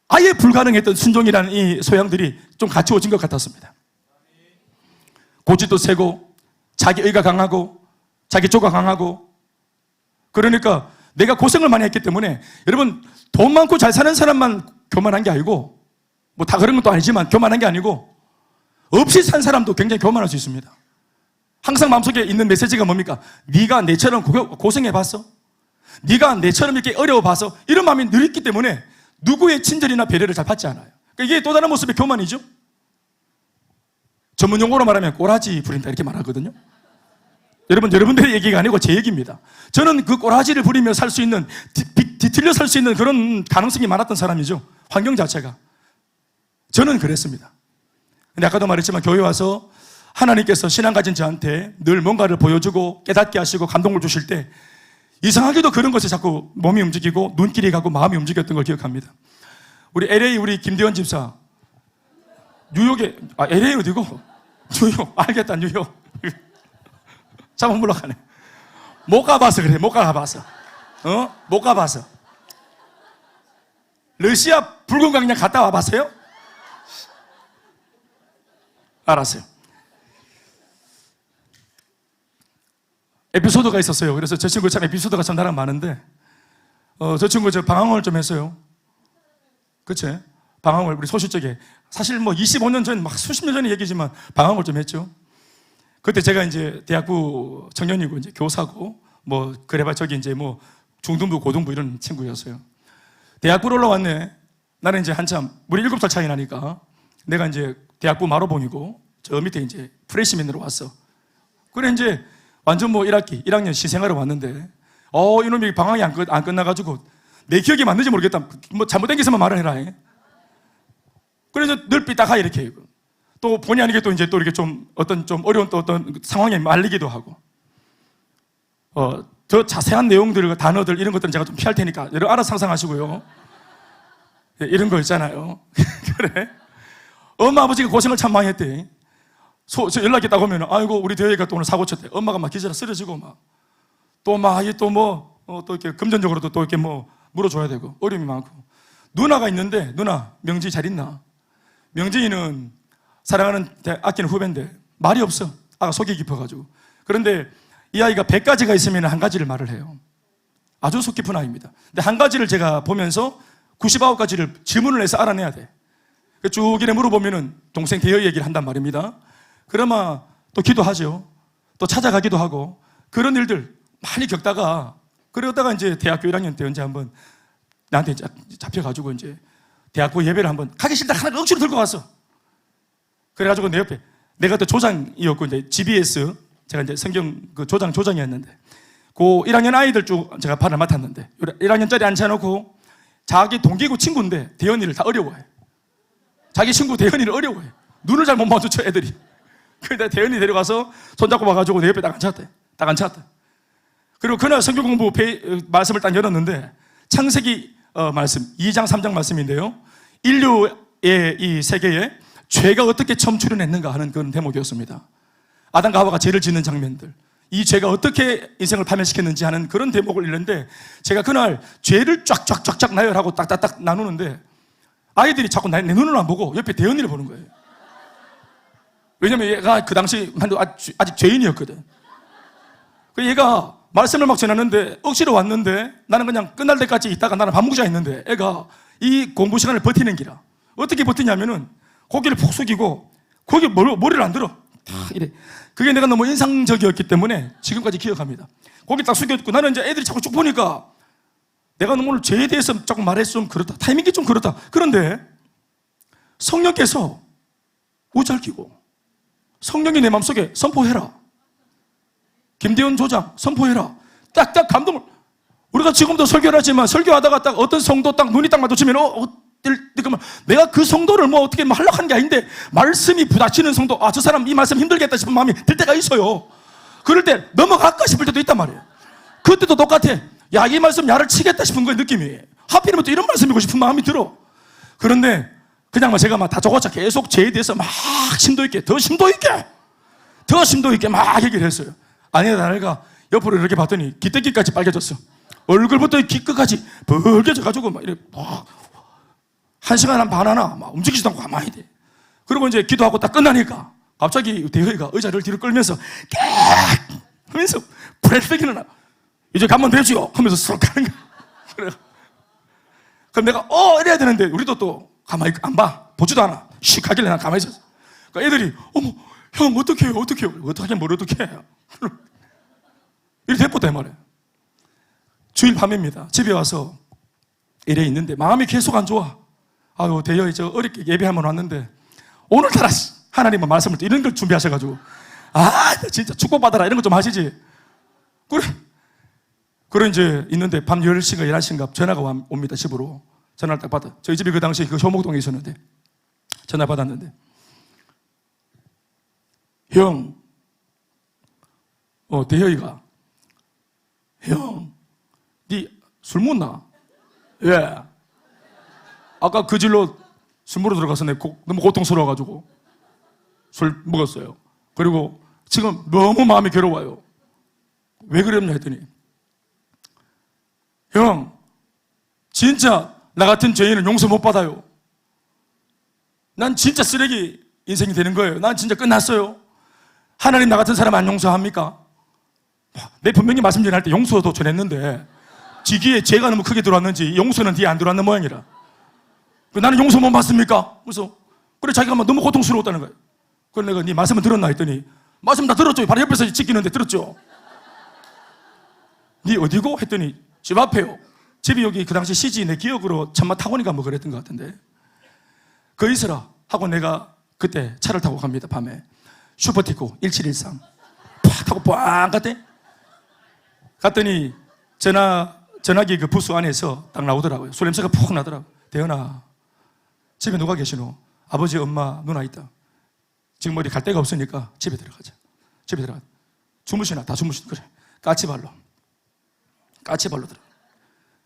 아예 불가능했던 순종이라는 이 소양들이 좀 갖추어진 것 같았습니다. 고집도 세고 자기의가 강하고 자기 조가 강하고, 그러니까 내가 고생을 많이 했기 때문에, 여러분 돈 많고 잘 사는 사람만 교만한 게 아니고, 다 그런 것도 아니지만 교만한 게 아니고 없이 산 사람도 굉장히 교만할 수 있습니다. 항상 마음속에 있는 메시지가 뭡니까? 네가 내처럼 고생해봤어? 네가 내처럼 이렇게 어려워봐서? 이런 마음이 늘 있기 때문에 누구의 친절이나 배려를 잘 받지 않아요. 그러니까 이게 또 다른 모습의 교만이죠. 전문 용어로 말하면 꼬라지 부린다 이렇게 말하거든요. 여러분들의 얘기가 아니고 제 얘기입니다. 저는 그 꼬라지를 부리며 살 수 있는, 뒤틀려 살 수 있는 그런 가능성이 많았던 사람이죠. 환경 자체가. 저는 그랬습니다. 근데 아까도 말했지만 교회 와서 하나님께서 신앙 가진 저한테 늘 뭔가를 보여주고 깨닫게 하시고 감동을 주실 때 이상하게도 그런 것에 자꾸 몸이 움직이고 눈길이 가고 마음이 움직였던 걸 기억합니다. 우리 LA 우리 김대원 집사, 뉴욕에, LA 어디고? 뉴욕, 알겠다, 뉴욕. 잘못 물러가네. 못 가봐서 그래, 못 가봐서. 못 가봐서. 러시아 붉은 광장 갔다 와봤어요? 알았어요. 에피소드가 있었어요. 그래서 저 친구 참 에피소드가 참 나랑 많은데, 저 친구 저 방황을 좀 했어요. 그치? 방황을 우리 소실적에. 사실 25년 전, 막 수십 년 전의 얘기지만 방황을 좀 했죠. 그때 제가 이제 대학부 청년이고 이제 교사고 그래봐 저기 이제 중등부 고등부 이런 친구였어요. 대학부로 올라왔네. 나는 이제 한참 우리 7살 차이 나니까 내가 이제 대학부 마로봉이고 저 밑에 이제 프레시맨으로 왔어. 그래 이제 완전 1학년 시생하러 왔는데 이놈이 방황이 안 끝나가지고 내 기억이 맞는지 모르겠다. 잘못된 게 있으면 말을 해라. 그래서 늘 삐딱하게 이렇게 또 본의 아니게 또 이제 또 이렇게 좀 어려운 또 어떤 상황에 말리기도 하고, 더 자세한 내용들, 단어들 이런 것들은 제가 좀 피할 테니까 여러분 알아서 상상하시고요. 이런 거 있잖아요. 그래. 엄마 아버지가 고생을 참 많이 했대. 연락이 딱 오면 아이고 우리 대회가 또 오늘 사고 쳤대. 엄마가 막 기절해 쓰러지고 또 이렇게 금전적으로도 또 이렇게 물어줘야 되고 어려움이 많고. 누나가 있는데 누나 명지 잘 있나? 명진이는 사랑하는 아끼는 후배인데 말이 없어. 아가 속이 깊어가지고. 그런데 이 아이가 100가지가 있으면 한 가지를 말을 해요. 아주 속 깊은 아이입니다. 근데 한 가지를 제가 보면서 99가지를 질문을 해서 알아내야 돼. 쭉 이래 물어보면은 동생 대여 얘기를 한단 말입니다. 그러면 또 기도하죠. 또 찾아가기도 하고 그런 일들 많이 겪다가, 그러다가 이제 대학교 1학년 때 언제 한번 나한테 잡혀가지고 이제 대학부 예배를 한번 가기 싫다 하나 억지로 들고 갔어. 그래가지고 내 옆에 내가 또 조장이었고 이제 GBS 제가 이제 성경 그 조장이었는데 그 1학년 아이들 쭉 제가 발을 맡았는데 1학년짜리 앉혀놓고 자기 동기고 친구인데 대현이를 다 어려워해. 자기 친구 대현이를 어려워해. 눈을 잘 못 마주쳐 애들이. 그래서 대현이 데려가서 손잡고 와가지고 내 옆에 딱 앉혔대. 그리고 그날 성경 공부 말씀을 딱 열었는데 창세기 말씀 2장 3장 말씀인데요, 인류의 이 세계에 죄가 어떻게 처음 출현했는가 하는 그런 대목이었습니다. 아담과 하와가 죄를 짓는 장면들, 이 죄가 어떻게 인생을 파멸시켰는지 하는 그런 대목을 읽는데, 제가 그날 죄를 쫙쫙쫙쫙 나열하고 딱딱딱 나누는데 아이들이 자꾸 내 눈을 안 보고 옆에 대현이를 보는 거예요. 왜냐면 얘가 그 당시 아직 죄인이었거든. 그래서 얘가 말씀을 막 전하는데 억지로 왔는데, 나는 그냥 끝날 때까지 있다가 나는 밥 먹자 했는데 애가 이 공부 시간을 버티는 기라. 어떻게 버티냐면은 고개를 푹 숙이고 거기 머리를 안 들어. 다 이래. 그게 내가 너무 인상적이었기 때문에 지금까지 기억합니다. 고개 딱 숙였고, 나는 이제 애들이 자꾸 쭉 보니까 내가 너무 오늘 죄에 대해서 조금 말해서 좀 그렇다, 타이밍이 좀 그렇다. 그런데 성령께서 우잘끼고 성령이 내 마음속에 선포해라, 김대현 조장 선포해라, 딱딱 감동을. 우리가 지금도 설교를 하지만 설교하다가 딱 어떤 성도 딱 눈이 딱 마주치면 그러면 내가 그 성도를 뭐 어떻게 하려고 하는 게 아닌데, 말씀이 부딪히는 성도, 저 사람 이 말씀 힘들겠다 싶은 마음이 들 때가 있어요. 그럴 때 넘어갈까 싶을 때도 있단 말이에요. 그때도 똑같아. 야, 이 말씀 야를 치겠다 싶은 거의 느낌이, 하필이면 또 이런 말씀이고 싶은 마음이 들어. 그런데 그냥 제가 다 적어서 계속 죄에 대해서 막 심도 있게, 더 심도 있게 막 얘기를 했어요. 아니다, 나가 옆으로 이렇게 봤더니 기대기까지 빨개졌어. 얼굴부터 귀 끝까지 벌개져가지고 막 이렇게 한 시간 반 하나 막 움직이지도 않고 가만히 돼. 그리고 이제 기도하고 딱 끝나니까 갑자기 대회가 의자를 뒤로 끌면서 깨 하면서 브레이크는 나. 이제 가면 되지요 하면서 쏙 가는 거야. 그래. 그럼 내가 이래야 되는데 우리도 또 가만히 안 봐. 보지도 않아. 씩 하길래 난 가만히 있었어. 그러니까 애들이 어머 형 어떡해요 어떻게 뭘 어떻게 해요. 이렇게 됐보다 말이야. 주일 밤입니다. 집에 와서 이래 있는데 마음이 계속 안 좋아. 아유, 대여이 어렵게 예배하면 왔는데 오늘따라 하나님은 말씀을 또 이런 걸 준비하셔가지고 진짜 축복받아라 이런 거 좀 하시지. 그래 이제 있는데 밤 10시인가 11시인가 전화가 옵니다. 집으로 전화를 딱 받아. 저희 집이 그 당시에 그 효목동에 있었는데 전화 받았는데, 형 대여이가 형 니 술 먹나? 예. 아까 그 질로 술 먹으러 들어가서 너무 고통스러워가지고 술 먹었어요. 그리고 지금 너무 마음이 괴로워요. 왜 그랬냐 했더니, 형 진짜 나 같은 죄인은 용서 못 받아요. 난 진짜 쓰레기 인생이 되는 거예요. 난 진짜 끝났어요. 하나님 나 같은 사람 안 용서합니까? 내 분명히 말씀 전할 때 용서도 전했는데 지기에 죄가 너무 크게 들어왔는지 용서는 뒤에 안 들어왔는 모양이라. 나는 용서 못 받습니까? 그래서 그래 자기가 막 너무 고통스러웠다는 거예요. 그래서 내가 네 말씀은 들었나 했더니 말씀 다 들었죠. 바로 옆에서 지키는데 들었죠. 네 어디고? 했더니 집 앞에요. 집이 여기 그 당시 CG 내 기억으로 참마 타고니까 뭐 그랬던 것 같은데, 거 있으라 하고 내가 그때 차를 타고 갑니다. 밤에 슈퍼티코 1713 팍 타고 꽝 갔더니 전화기 그 부스 안에서 딱 나오더라고요. 술 냄새가 푹 나더라고요. 대현아 집에 누가 계시노? 아버지 엄마 누나 있다. 지금 어디 갈 데가 없으니까 집에 들어가자. 집에 들어가. 주무시나? 다 주무시나? 그래. 까치발로 들어.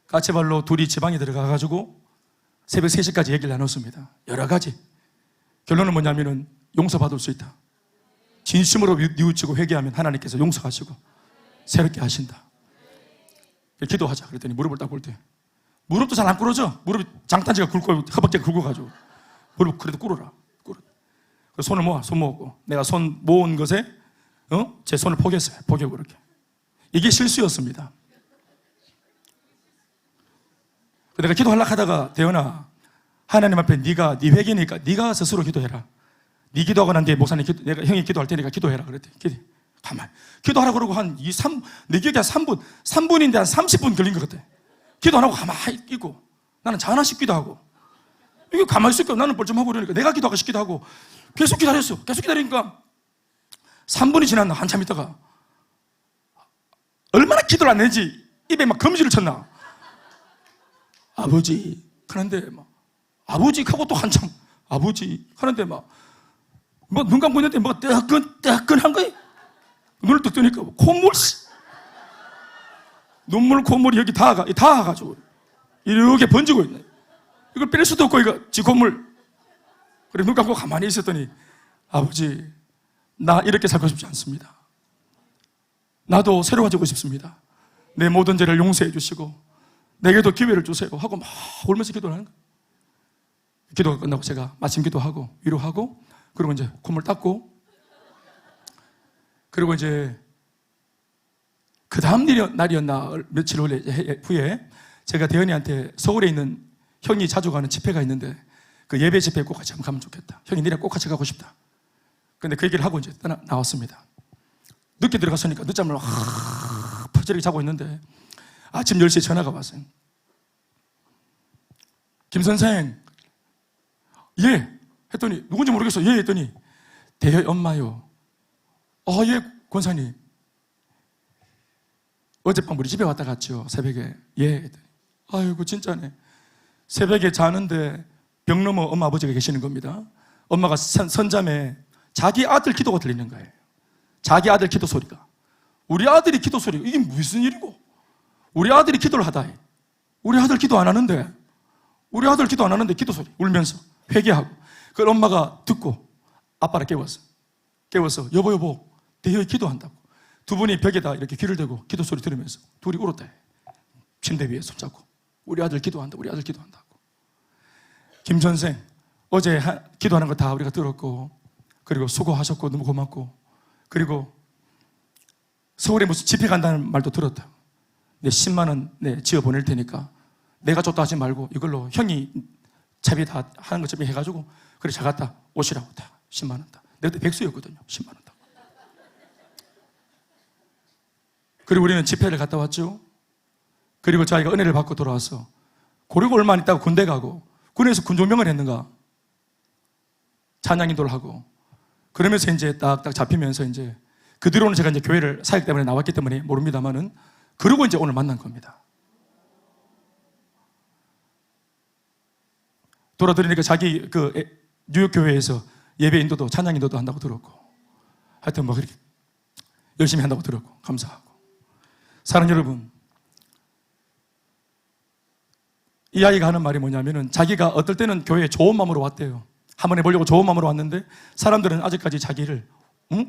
까치발로 둘이 지방에 들어가가지고 새벽 3시까지 얘기를 나눴습니다. 여러 가지. 결론은 뭐냐면은 용서받을 수 있다. 진심으로 뉘우치고 회개하면 하나님께서 용서하시고 새롭게 하신다. 기도하자. 그랬더니 무릎을 딱 꿇을 때 무릎도 잘 안 꿇어져. 무릎이 장단지가 굵고 허벅지가 굵어가지고 무릎 그래도 꿇어라. 손을 모아. 손 모으고 내가 손 모은 것에 제 손을 포개했어요. 포개고 이렇게. 이게 실수였습니다. 내가 기도하려고 하다가 대현아 하나님 앞에 네가 네 회개니까 네가 스스로 기도해라. 네 기도하고 난 뒤에 목사님 내가 형이 기도할 테니까 기도해라 그랬대. 가만 기도하라 그러고 한 2, 3 내 기억에 한 3분인데 한 30분 걸린 것 같아. 기도 안 하고 가만히 있고 나는 차 하나씩 기도하고 이게 가만히 있을까? 나는 뻘쭘하고 그러니까 내가 기도하고 싶기도 하고 계속 기다렸어. 계속 기다리니까 3분이 지났나. 한참 있다가 얼마나 기도를 안 했는지 입에 막 검지를 쳤나. 아버지 하는데 막 아버지 하고 또 한참 아버지 하는데 막 뭐 눈 감고 있는데 뭐 뜨끈한 거야. 눈을 뚝 뜨니까 콧물 눈물, 콧물이 여기 다 와가지고 이렇게 번지고 있네. 이걸 뺄 수도 없고, 이거 지 콧물. 그래, 눈 감고 가만히 있었더니, 아버지, 나 이렇게 살고 싶지 않습니다. 나도 새로워지고 싶습니다. 내 모든 죄를 용서해 주시고 내게도 기회를 주세요 하고 막 울면서 기도를 하는 거예요. 기도가 끝나고 제가 마침 기도하고 위로하고, 그리고 이제 콧물 닦고, 그리고 이제 그 다음 날이었나 며칠 후에 제가 대현이한테 서울에 있는 형이 자주 가는 집회가 있는데 그 예배 집회에 꼭 같이 한번 가면 좋겠다. 형이 니랑 꼭 같이 가고 싶다. 근데 그 얘기를 하고 이제 나왔습니다. 늦게 들어갔으니까 늦잠을 퍼지르게 자고 있는데 아침 10시에 전화가 왔어요. 김 선생, 예 했더니 누군지 모르겠어. 예 했더니 대현 엄마요. 예 권사님, 어젯밤 우리 집에 왔다 갔죠 새벽에. 예 했더니 아이고 진짜네. 새벽에 자는데 벽 너머 엄마 아버지가 계시는 겁니다. 엄마가 선잠에 자기 아들 기도가 들리는 거예요. 자기 아들 기도 소리가. 우리 아들이 기도 소리, 이게 무슨 일이고, 우리 아들이 기도를 하다 해. 우리 아들 기도 안 하는데 기도 소리 울면서 회개하고. 그걸 엄마가 듣고 아빠를 깨웠어. 여보 대현이 기도한다고. 두 분이 벽에다 이렇게 귀를 대고 기도 소리 들으면서 둘이 울었다 해. 침대 위에 손잡고 우리 아들 기도한다고. 김 선생, 어제 기도하는 거 다 우리가 들었고, 그리고 수고하셨고 너무 고맙고, 그리고 서울에 무슨 집회 간다는 말도 들었다. 내 10만 원 지어 보낼 테니까 내가 줬다 하지 말고 이걸로 형이 차비 다 하는 것처럼 해가지고 그래 잘 갔다 오시라고 다 10만 원 다. 내가 그때 백수였거든요. 10만 원 다. 그리고 우리는 집회를 갔다 왔죠. 그리고 자기가 은혜를 받고 돌아와서 고려고 얼마 안 있다가 군대 가고, 군에서 군종병을 했는가 찬양 인도를 하고, 그러면서 이제 딱딱 잡히면서 이제 그 뒤로는 제가 이제 교회를 사역 때문에 나왔기 때문에 모릅니다만은, 그러고 이제 오늘 만난 겁니다. 돌아들으니까 자기 그 뉴욕 교회에서 예배 인도도 찬양 인도도 한다고 들었고, 하여튼 뭐 그렇게 열심히 한다고 들었고 감사하고. 사랑하는 여러분, 이 아이가 하는 말이 뭐냐면은 자기가 어떨 때는 교회에 좋은 마음으로 왔대요. 한번 해보려고 좋은 마음으로 왔는데 사람들은 아직까지 자기를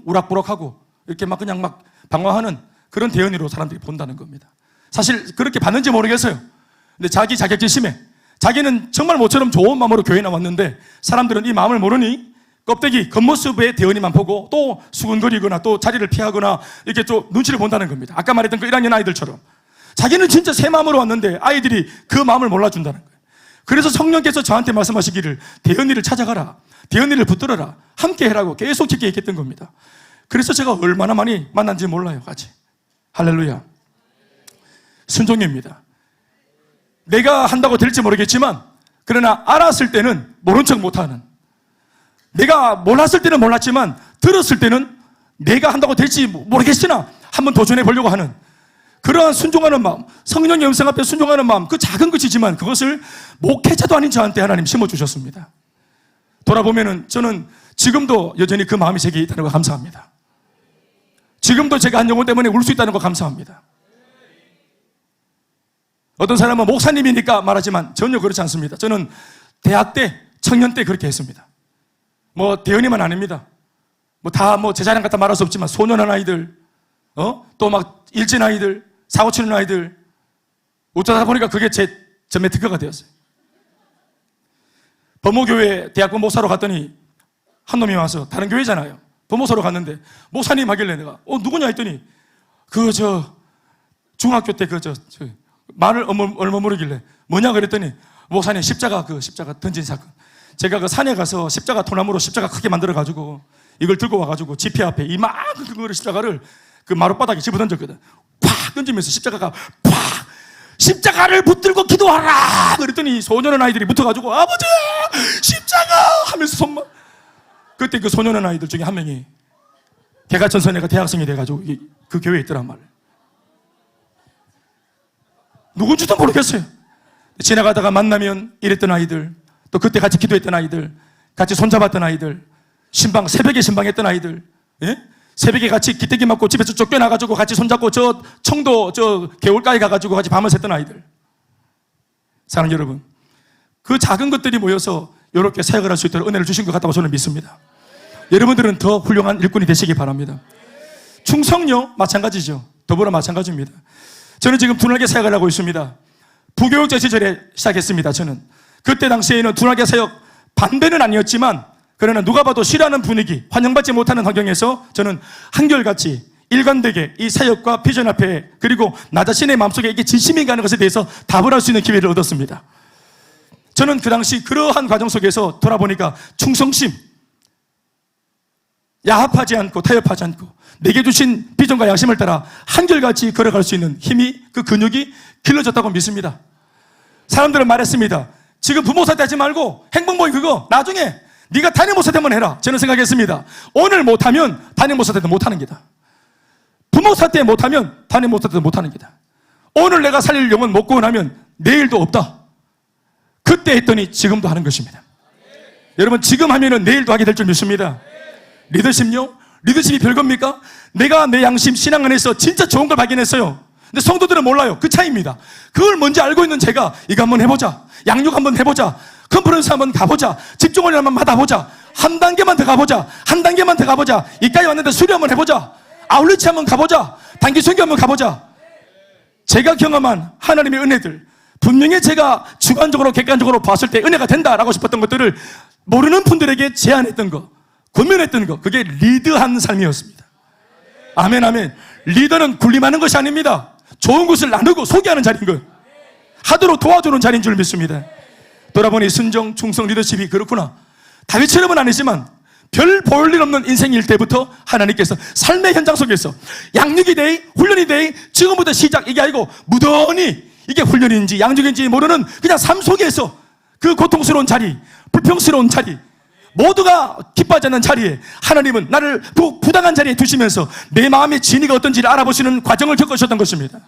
우락부락하고 이렇게 막 그냥 막 방황하는 그런 대연이로 사람들이 본다는 겁니다. 사실 그렇게 봤는지 모르겠어요. 근데 자기 자격지심에 자기는 정말 모처럼 좋은 마음으로 교회에 나왔는데 사람들은 이 마음을 모르니 껍데기 겉모습의 대연이만 보고 또 수근거리거나 또 자리를 피하거나 이렇게 또 눈치를 본다는 겁니다. 아까 말했던 그 1학년 아이들처럼 자기는 진짜 새 마음으로 왔는데 아이들이 그 마음을 몰라준다는 거예요. 그래서 성령께서 저한테 말씀하시기를 대연이를 찾아가라, 대연이를 붙들어라, 함께 해라고 계속 깊게 얘기했던 겁니다. 그래서 제가 얼마나 많이 만난지 몰라요. 같이 할렐루야. 순종입니다. 내가 한다고 될지 모르겠지만 그러나 알았을 때는 모른 척 못하는, 내가 몰랐을 때는 몰랐지만 들었을 때는 내가 한다고 될지 모르겠으나 한번 도전해 보려고 하는 그러한 순종하는 마음, 성령의 음성 앞에 순종하는 마음, 그 작은 것이지만 그것을 목회자도 아닌 저한테 하나님 심어주셨습니다. 돌아보면은 저는 지금도 여전히 그 마음이 제게 있다는 거 감사합니다. 지금도 제가 한 영혼 때문에 울 수 있다는 거 감사합니다. 어떤 사람은 목사님이니까 말하지만 전혀 그렇지 않습니다. 저는 대학 때, 청년 때 그렇게 했습니다. 뭐 대연이만 아닙니다. 뭐 다 뭐 제자랑 갖다 말할 수 없지만 소년한 아이들, 또 막 일진 아이들, 사고 치는 아이들, 어쩌다 보니까 그게 제 전매 특허가 되었어요. 범호교회 대학부 목사로 갔더니 한 놈이 와서, 다른 교회잖아요. 범목사로 갔는데 목사님 하길래 내가 누구냐 했더니 중학교 때 말을 얼마 모르길래 뭐냐 그랬더니 목사님 십자가 던진 사건. 제가 그 산에 가서 십자가 토나무로 십자가 크게 만들어 가지고 이걸 들고 와가지고 집회 앞에 이만큼 큰 십자가를 그 마룻바닥에 집어 던졌거든. 팍 던지면서 십자가를 붙들고 기도하라 그랬더니 소년원 아이들이 붙어가지고 아버지 십자가 하면서 손만. 그때 그 소년원 아이들 중에 한 명이 개가천선애가 대학생이 돼가지고 그 교회에 있더란 말이에요. 누군지도 모르겠어요. 지나가다가 만나면 이랬던 아이들, 또 그때 같이 기도했던 아이들, 같이 손잡았던 아이들, 새벽에 신방했던 아이들, 예? 새벽에 같이 기대기 맞고 집에서 쫓겨나가지고 같이 손잡고 저 청도 저 개울가에 가가지고 같이 밤을 샜던 아이들. 사랑하는 여러분, 그 작은 것들이 모여서 이렇게 사역을 할 수 있도록 은혜를 주신 것 같다고 저는 믿습니다. 여러분들은 더 훌륭한 일꾼이 되시기 바랍니다. 충성요 마찬가지죠. 더불어 마찬가지입니다. 저는 지금 둔하게 사역을 하고 있습니다. 부교육자 시절에 시작했습니다. 저는 그때 당시에는 둔하게 사역 반대는 아니었지만, 그러나 누가 봐도 싫어하는 분위기, 환영받지 못하는 환경에서 저는 한결같이 일관되게 이 사역과 비전 앞에, 그리고 나 자신의 마음속에 이게 진심이 가는 것에 대해서 답을 할 수 있는 기회를 얻었습니다. 저는 그 당시 그러한 과정 속에서 돌아보니까 충성심, 야합하지 않고 타협하지 않고 내게 주신 비전과 양심을 따라 한결같이 걸어갈 수 있는 힘이, 그 근육이 길러졌다고 믿습니다. 사람들은 말했습니다. 지금 부모 사퇴하지 말고 행복 모임 그거 나중에 네가 단임 목사 되면 해라. 저는 생각했습니다. 오늘 못하면 단임 목사 때도 못하는 게다. 부모 사퇴 못하면 단임 목사 때도 못하는 게다. 오늘 내가 살릴 영혼 못 구원하면 내일도 없다. 그때 했더니 지금도 하는 것입니다. 여러분, 지금 하면은 내일도 하게 될 줄 믿습니다. 리더십요? 리더십이 별겁니까? 내가 내 양심 신앙 안에서 진짜 좋은 걸 발견했어요. 근데 성도들은 몰라요. 그 차이입니다. 그걸 먼저 알고 있는 제가 이거 한번 해보자, 양육 한번 해보자, 컨퍼런스 한번 가보자, 집중을 한번 받아보자, 한 단계만 더 가보자, 한 단계만 더 가보자, 이까지 왔는데 수료 한번 해보자, 아울리치 한번 가보자, 단기 선교 한번 가보자. 제가 경험한 하나님의 은혜들, 분명히 제가 주관적으로 객관적으로 봤을 때 은혜가 된다라고 싶었던 것들을 모르는 분들에게 제안했던 거, 권면했던 거, 그게 리드한 삶이었습니다. 아멘, 아멘. 리더는 군림하는 것이 아닙니다. 좋은 것을 나누고 소개하는 자리인 거예요. 하도록 도와주는 자리인 줄 믿습니다. 돌아보니 순정, 충성, 리더십이 그렇구나. 다윗처럼은 아니지만 별 볼 일 없는 인생일 때부터 하나님께서 삶의 현장 속에서 양육이 되이 훈련이 되이 지금부터 시작, 이게 아니고 무던히 이게 훈련인지 양육인지 모르는 그냥 삶 속에서 그 고통스러운 자리, 불평스러운 자리, 모두가 기뻐하지 않는 자리에 하나님은 나를 부당한 자리에 두시면서 내 마음의 진위가 어떤지를 알아보시는 과정을 겪으셨던 것입니다.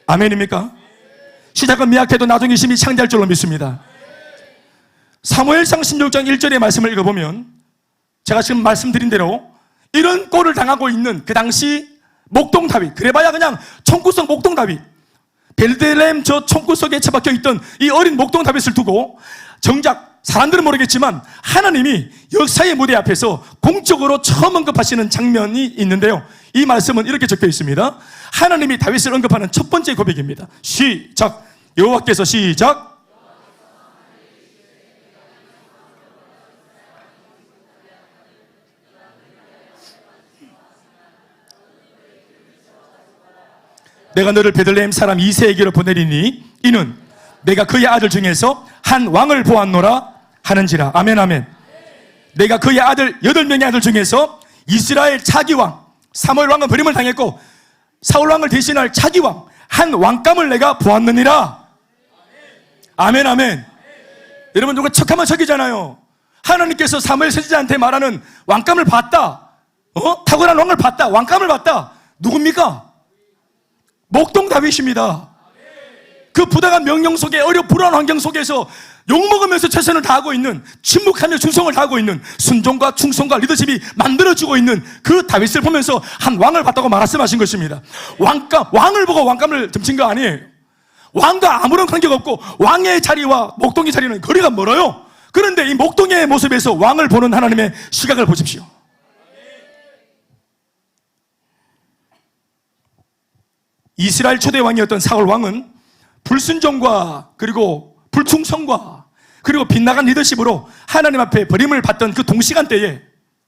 아멘입니까? 시작은 미약해도 나중에 심히 창대할 줄로 믿습니다. 사무엘상 16장 1절의 말씀을 읽어보면 제가 지금 말씀드린 대로 이런 꼴을 당하고 있는 그 당시 목동 다윗, 그래봐야 그냥 총구석 목동 다윗, 베들레헴 저 총구석에 처박혀 있던 이 어린 목동 다윗을 두고 정작 사람들은 모르겠지만 하나님이 역사의 무대 앞에서 공적으로 처음 언급하시는 장면이 있는데요. 이 말씀은 이렇게 적혀 있습니다. 하나님이 다윗을 언급하는 첫 번째 고백입니다. 시작. 여호와께서 시작. 내가 너를 베들레헴 사람 이새에게로 보내리니 이는 내가 그의 아들 중에서 한 왕을 보았노라 하는지라. 아멘, 아멘. 내가 그의 아들 8명의 아들 중에서 이스라엘 차기왕, 사무엘 왕은 버림을 당했고 사울 왕을 대신할 차기왕 한 왕감을 내가 보았느니라. 아멘, 아멘. 여러분, 누가 척하면 척이잖아요. 하나님께서 사무엘 선지자한테 말하는 왕감을 봤다, 탁월한 왕을 봤다, 왕감을 봤다. 누굽니까? 목동 다윗입니다. 그 부당한 명령 속에, 불안한 환경 속에서 욕먹으면서 최선을 다하고 있는, 침묵하며 충성을 다하고 있는, 순종과 충성과 리더십이 만들어지고 있는 그 다윗을 보면서 한 왕을 봤다고 말씀하신 것입니다. 왕을 보고 왕감을 점친 거 아니에요. 왕과 아무런 관계가 없고 왕의 자리와 목동의 자리는 거리가 멀어요. 그런데 이 목동의 모습에서 왕을 보는 하나님의 시각을 보십시오. 이스라엘 초대 왕이었던 사울 왕은 불순종과 그리고 불충성과 그리고 빗나간 리더십으로 하나님 앞에 버림을 받던 그 동시간대에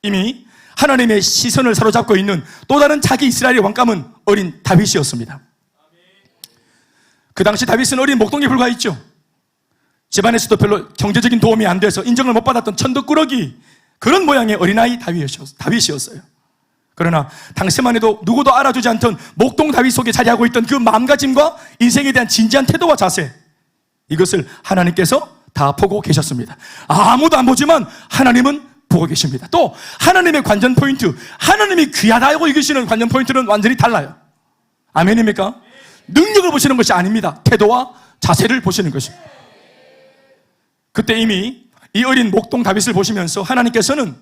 이미 하나님의 시선을 사로잡고 있는 또 다른 자기 이스라엘의 왕감은 어린 다윗이었습니다. 그 당시 다윗은 어린 목동에 불과했죠. 집안에서도 별로 경제적인 도움이 안 돼서 인정을 못 받았던 천덕꾸러기, 그런 모양의 어린아이 다윗이었어요. 그러나 당시만 해도 누구도 알아주지 않던 목동 다윗 속에 자리하고 있던 그 마음가짐과 인생에 대한 진지한 태도와 자세, 이것을 하나님께서 다 보고 계셨습니다. 아무도 안 보지만 하나님은 보고 계십니다. 또 하나님의 관전 포인트, 하나님이 귀하다고 여기시는 관전 포인트는 완전히 달라요. 아멘입니까? 능력을 보시는 것이 아닙니다. 태도와 자세를 보시는 것입니다. 그때 이미 이 어린 목동 다윗을 보시면서 하나님께서는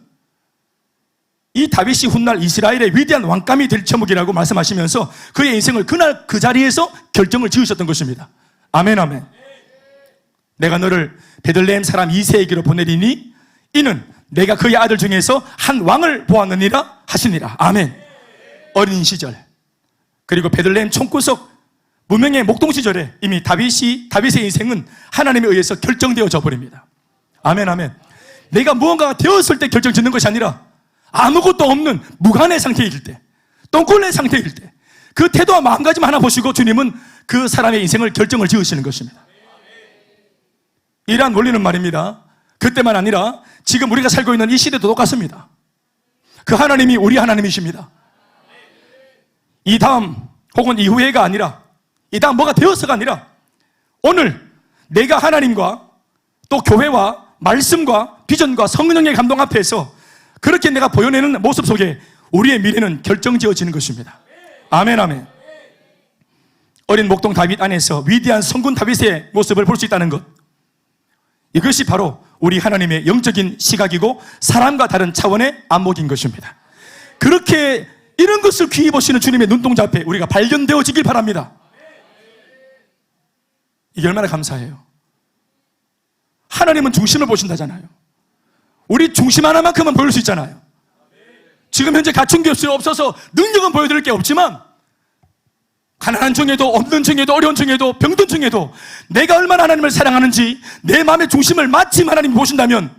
이 다윗이 훗날 이스라엘의 위대한 왕감이 될 처목이라고 말씀하시면서 그의 인생을 그날 그 자리에서 결정을 지으셨던 것입니다. 아멘, 아멘. 내가 너를 베들레헴 사람 이새에게로 보내리니 이는 내가 그의 아들 중에서 한 왕을 보았느니라 하시니라. 아멘. 어린 시절, 그리고 베들레헴 총구석 무명의 목동 시절에 이미 다윗의 인생은 하나님에 의해서 결정되어져 버립니다. 아멘, 아멘. 내가 무언가가 되었을 때 결정 짓는 것이 아니라 아무것도 없는 무관의 상태일 때, 똥꼴의 상태일 때, 그 태도와 마음가짐 하나 보시고 주님은 그 사람의 인생을 결정을 지으시는 것입니다. 이러한 원리는 말입니다, 그때만 아니라 지금 우리가 살고 있는 이 시대도 똑같습니다. 그 하나님이 우리 하나님이십니다. 이 다음 혹은 이후에가 아니라, 이 다음 뭐가 되어서가 아니라, 오늘 내가 하나님과 또 교회와 말씀과 비전과 성령의 감동 앞에서 그렇게 내가 보여내는 모습 속에 우리의 미래는 결정지어지는 것입니다. 아멘, 아멘. 어린 목동 다윗 안에서 위대한 성군 다윗의 모습을 볼 수 있다는 것, 이것이 바로 우리 하나님의 영적인 시각이고 사람과 다른 차원의 안목인 것입니다. 그렇게 이런 것을 귀히 보시는 주님의 눈동자 앞에 우리가 발견되어지길 바랍니다. 이게 얼마나 감사해요. 하나님은 중심을 보신다잖아요. 우리 중심 하나만큼은 보일 수 있잖아요. 지금 현재 갖춘 게 없어서 능력은 보여드릴 게 없지만, 가난한 중에도 없는 중에도 어려운 중에도 병든 중에도 내가 얼마나 하나님을 사랑하는지 내 마음의 중심을 마침 하나님이 보신다면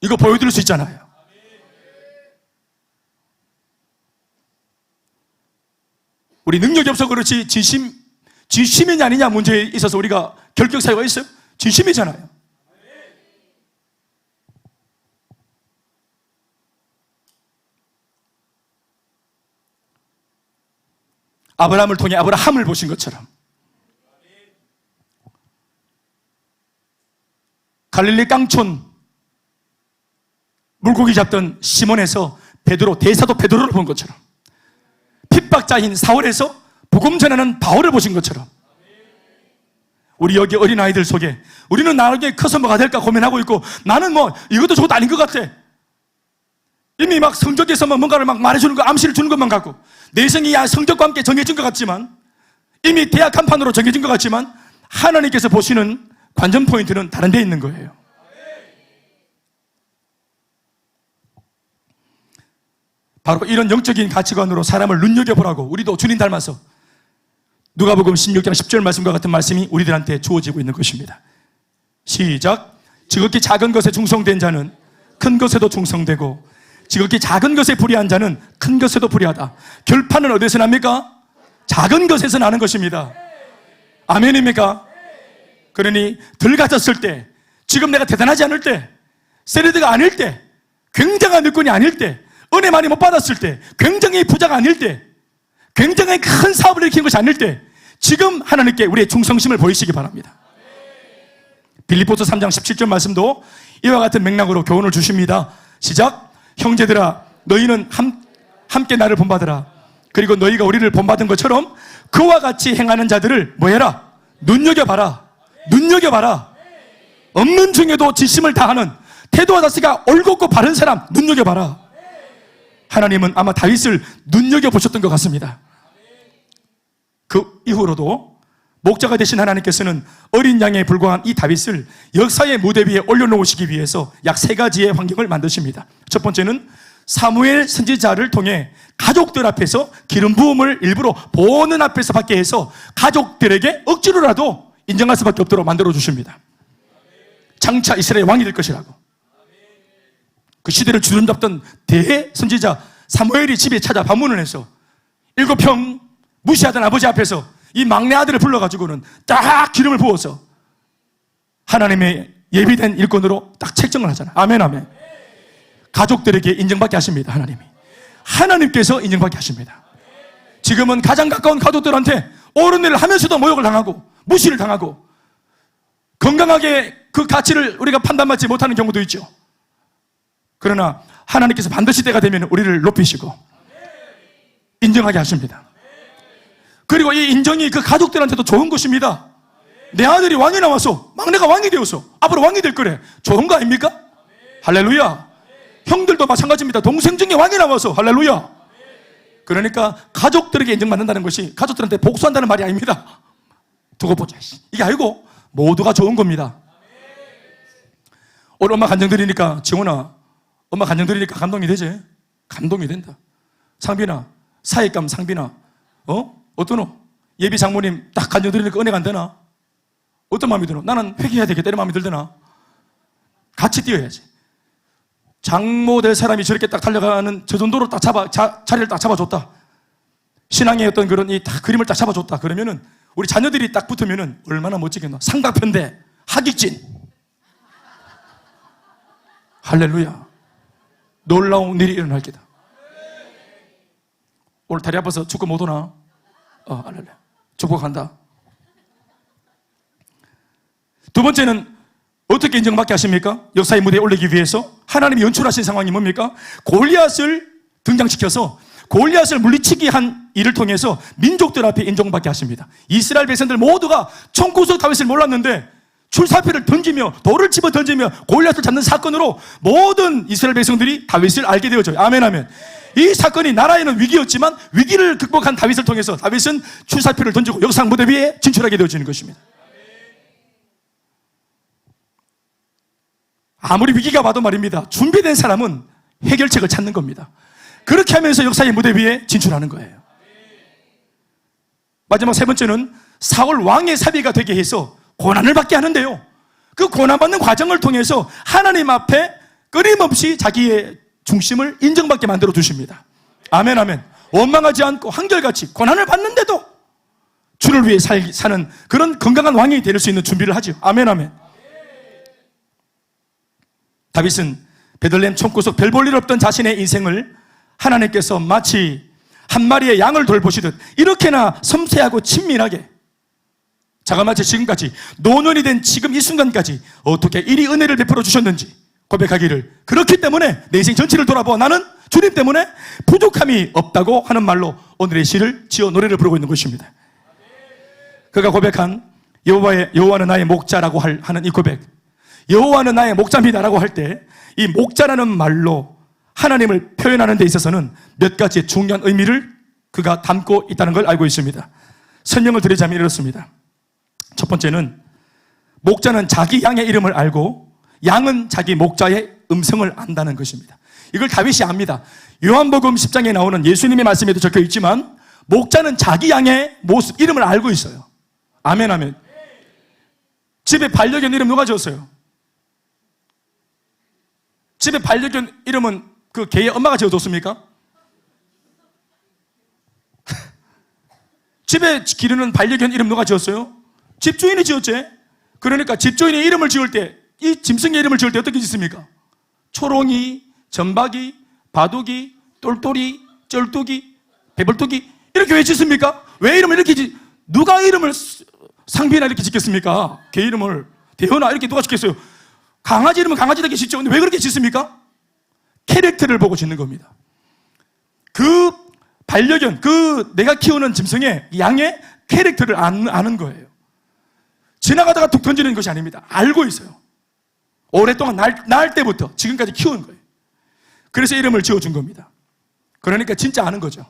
이거 보여드릴 수 있잖아요. 우리 능력이 없어 그렇지 진심이냐 아니냐 문제에 있어서 우리가 결격 사유가 있어요? 진심이잖아요. 아브라함을 통해 아브라함을 보신 것처럼, 갈릴리 깡촌 물고기 잡던 시몬에서 베드로, 대사도 베드로를 본 것처럼, 핍박자인 사울에서 복음 전하는 바울을 보신 것처럼, 우리 여기 어린아이들 속에 우리는 나중에 커서 뭐가 될까 고민하고 있고, 나는 뭐 이것도 저것도 아닌 것 같아. 이미 막 성적에서 뭔가를 막 말해주는 거, 암시를 주는 것만 갖고 내 성이 성적과 함께 정해진 것 같지만, 이미 대학 한판으로 정해진 것 같지만, 하나님께서 보시는 관전 포인트는 다른 데 있는 거예요. 바로 이런 영적인 가치관으로 사람을 눈여겨보라고 우리도 주님 닮아서 누가복음 16장 10절 말씀과 같은 말씀이 우리들한테 주어지고 있는 것입니다. 시작. 지극히 작은 것에 충성된 자는 큰 것에도 충성되고, 지극히 작은 것에 불의한 자는 큰 것에도 불의하다. 결판은 어디서 납니까? 작은 것에서 나는 것입니다. 아멘입니까? 그러니 덜 가졌을 때, 지금 내가 대단하지 않을 때, 세리드가 아닐 때, 굉장한 일꾼이 아닐 때, 은혜 많이 못 받았을 때, 굉장히 부자가 아닐 때, 굉장히 큰 사업을 일으키는 것이 아닐 때, 지금 하나님께 우리의 충성심을 보이시기 바랍니다. 빌립보서 3장 17절 말씀도 이와 같은 맥락으로 교훈을 주십니다. 시작. 형제들아, 너희는 함께 나를 본받으라. 그리고 너희가 우리를 본받은 것처럼 그와 같이 행하는 자들을 뭐해라? 눈여겨봐라. 눈여겨봐라. 없는 중에도 진심을 다하는 태도와 자세가 올곧고 바른 사람 눈여겨봐라. 하나님은 아마 다윗을 눈여겨보셨던 것 같습니다. 그 이후로도 목자가 되신 하나님께서는 어린 양에 불과한 이 다윗을 역사의 무대 위에 올려놓으시기 위해서 약 3가지의 환경을 만드십니다. 첫 번째는 사무엘 선지자를 통해 가족들 앞에서 기름 부음을 일부러 보는 앞에서 받게 해서 가족들에게 억지로라도 인정할 수밖에 없도록 만들어 주십니다. 장차 이스라엘 왕이 될 것이라고. 그 시대를 주름잡던 대의 선지자 사무엘이 집에 찾아 방문을 해서 7평 무시하던 아버지 앞에서 이 막내 아들을 불러가지고는 딱 기름을 부어서 하나님의 예비된 일꾼으로 딱 책정을 하잖아요. 아멘, 아멘. 가족들에게 인정받게 하십니다. 하나님께서 인정받게 하십니다. 지금은 가장 가까운 가족들한테 옳은 일을 하면서도 모욕을 당하고 무시를 당하고 건강하게 그 가치를 우리가 판단받지 못하는 경우도 있죠. 그러나 하나님께서 반드시 때가 되면 우리를 높이시고 인정하게 하십니다. 그리고 이 인정이 그 가족들한테도 좋은 것입니다. 내 아들이 왕이 나와서 막내가 왕이 되어서 앞으로 왕이 될 거래. 좋은 거 아닙니까? 할렐루야. 형들도 마찬가지입니다. 동생 중에 왕이 나와서. 할렐루야. 그러니까 가족들에게 인정받는다는 것이 가족들한테 복수한다는 말이 아닙니다. 두고 보자. 이게 아니고 모두가 좋은 겁니다. 오늘 엄마 간증 드리니까, 지훈아, 엄마 간증 드리니까 감동이 되지? 감동이 된다. 상빈아, 사익감 상빈아, 어떠노? 예비 장모님 딱 간증 드리니까 은혜가 안 되나? 어떤 마음이 드노? 나는 회개해야 되겠다 이런 마음이 들더나? 같이 뛰어야지. 장모 될 사람이 저렇게 딱 달려가는 저 정도로 딱 자리를 딱 잡아줬다. 신앙의 어떤 그런 딱 그림을 딱 잡아줬다. 그러면은 우리 자녀들이 딱 붙으면은 얼마나 멋지겠노? 삼각편대, 하객진. 할렐루야. 놀라운 일이 일어날 게다. 오늘 다리 아파서 축구 못 오나? 할렐루야. 축복한다. 두 번째는 어떻게 인정받게 하십니까? 역사의 무대에 올리기 위해서 하나님이 연출하신 상황이 뭡니까? 골리앗을 등장시켜서 골리앗을 물리치기 한 일을 통해서 민족들 앞에 인정받게 하십니다. 이스라엘 백성들 모두가 총구석 다윗을 몰랐는데 출사표를 던지며 돌을 집어 던지며 골리앗을 잡는 사건으로 모든 이스라엘 백성들이 다윗을 알게 되어져요. 아멘, 아멘. 이 사건이 나라에는 위기였지만 위기를 극복한 다윗을 통해서 다윗은 출사표를 던지고 역사 무대 위에 진출하게 되어지는 것입니다. 아무리 위기가 와도 말입니다. 준비된 사람은 해결책을 찾는 겁니다. 그렇게 하면서 역사의 무대 위에 진출하는 거예요. 마지막 세 번째는 사울 왕의 사비가 되게 해서 고난을 받게 하는데요. 그 고난받는 과정을 통해서 하나님 앞에 끊임없이 자기의 중심을 인정받게 만들어 두십니다. 아멘, 아멘. 원망하지 않고 한결같이 고난을 받는데도 주를 위해 사는 그런 건강한 왕이 될 수 있는 준비를 하죠. 아멘, 아멘. 다윗은 베들레헴 총구석 별 볼 일 없던 자신의 인생을 하나님께서 마치 한 마리의 양을 돌보시듯 이렇게나 섬세하고 친밀하게 자그마치 지금까지 노년이 된 지금 이 순간까지 어떻게 이리 은혜를 베풀어 주셨는지 고백하기를, 그렇기 때문에 내 인생 전체를 돌아보아 나는 주님 때문에 부족함이 없다고 하는 말로 오늘의 시를 지어 노래를 부르고 있는 것입니다. 그가 고백한 여호와는 나의 목자라고 하는 이 고백, 여호와는 나의 목자입니다라고 할 때 이 목자라는 말로 하나님을 표현하는 데 있어서는 몇 가지의 중요한 의미를 그가 담고 있다는 걸 알고 있습니다. 설명을 드리자면 이렇습니다. 첫 번째는 목자는 자기 양의 이름을 알고 양은 자기 목자의 음성을 안다는 것입니다. 이걸 다윗이 압니다. 요한복음 10장에 나오는 예수님의 말씀에도 적혀 있지만 목자는 자기 양의 모습, 이름을 알고 있어요. 아멘, 아멘. 집에 반려견 이름 누가 지었어요? 집에 반려견 이름은 그 개의 엄마가 지어줬습니까? 집에 기르는 반려견 이름 누가 지었어요? 집주인이 지었지. 그러니까 집주인이 이름을 지을 때, 이 짐승의 이름을 지을 때 어떻게 짓습니까? 초롱이, 전박이, 바둑이, 똘똘이, 쩔뚝이, 배불뚝이, 이렇게 왜 짓습니까? 왜 이름을 이렇게 누가 이름을 상비나 이렇게 짓겠습니까? 개 이름을 대현아 이렇게 누가 짓겠어요? 강아지 이름은 강아지 되게 짓죠. 근데 왜 그렇게 짓습니까? 캐릭터를 보고 짓는 겁니다. 그 반려견, 그 내가 키우는 짐승의 양의 캐릭터를 아는 거예요. 지나가다가 툭 던지는 것이 아닙니다. 알고 있어요. 오랫동안 날 때부터 지금까지 키운 거예요. 그래서 이름을 지어준 겁니다. 그러니까 진짜 아는 거죠.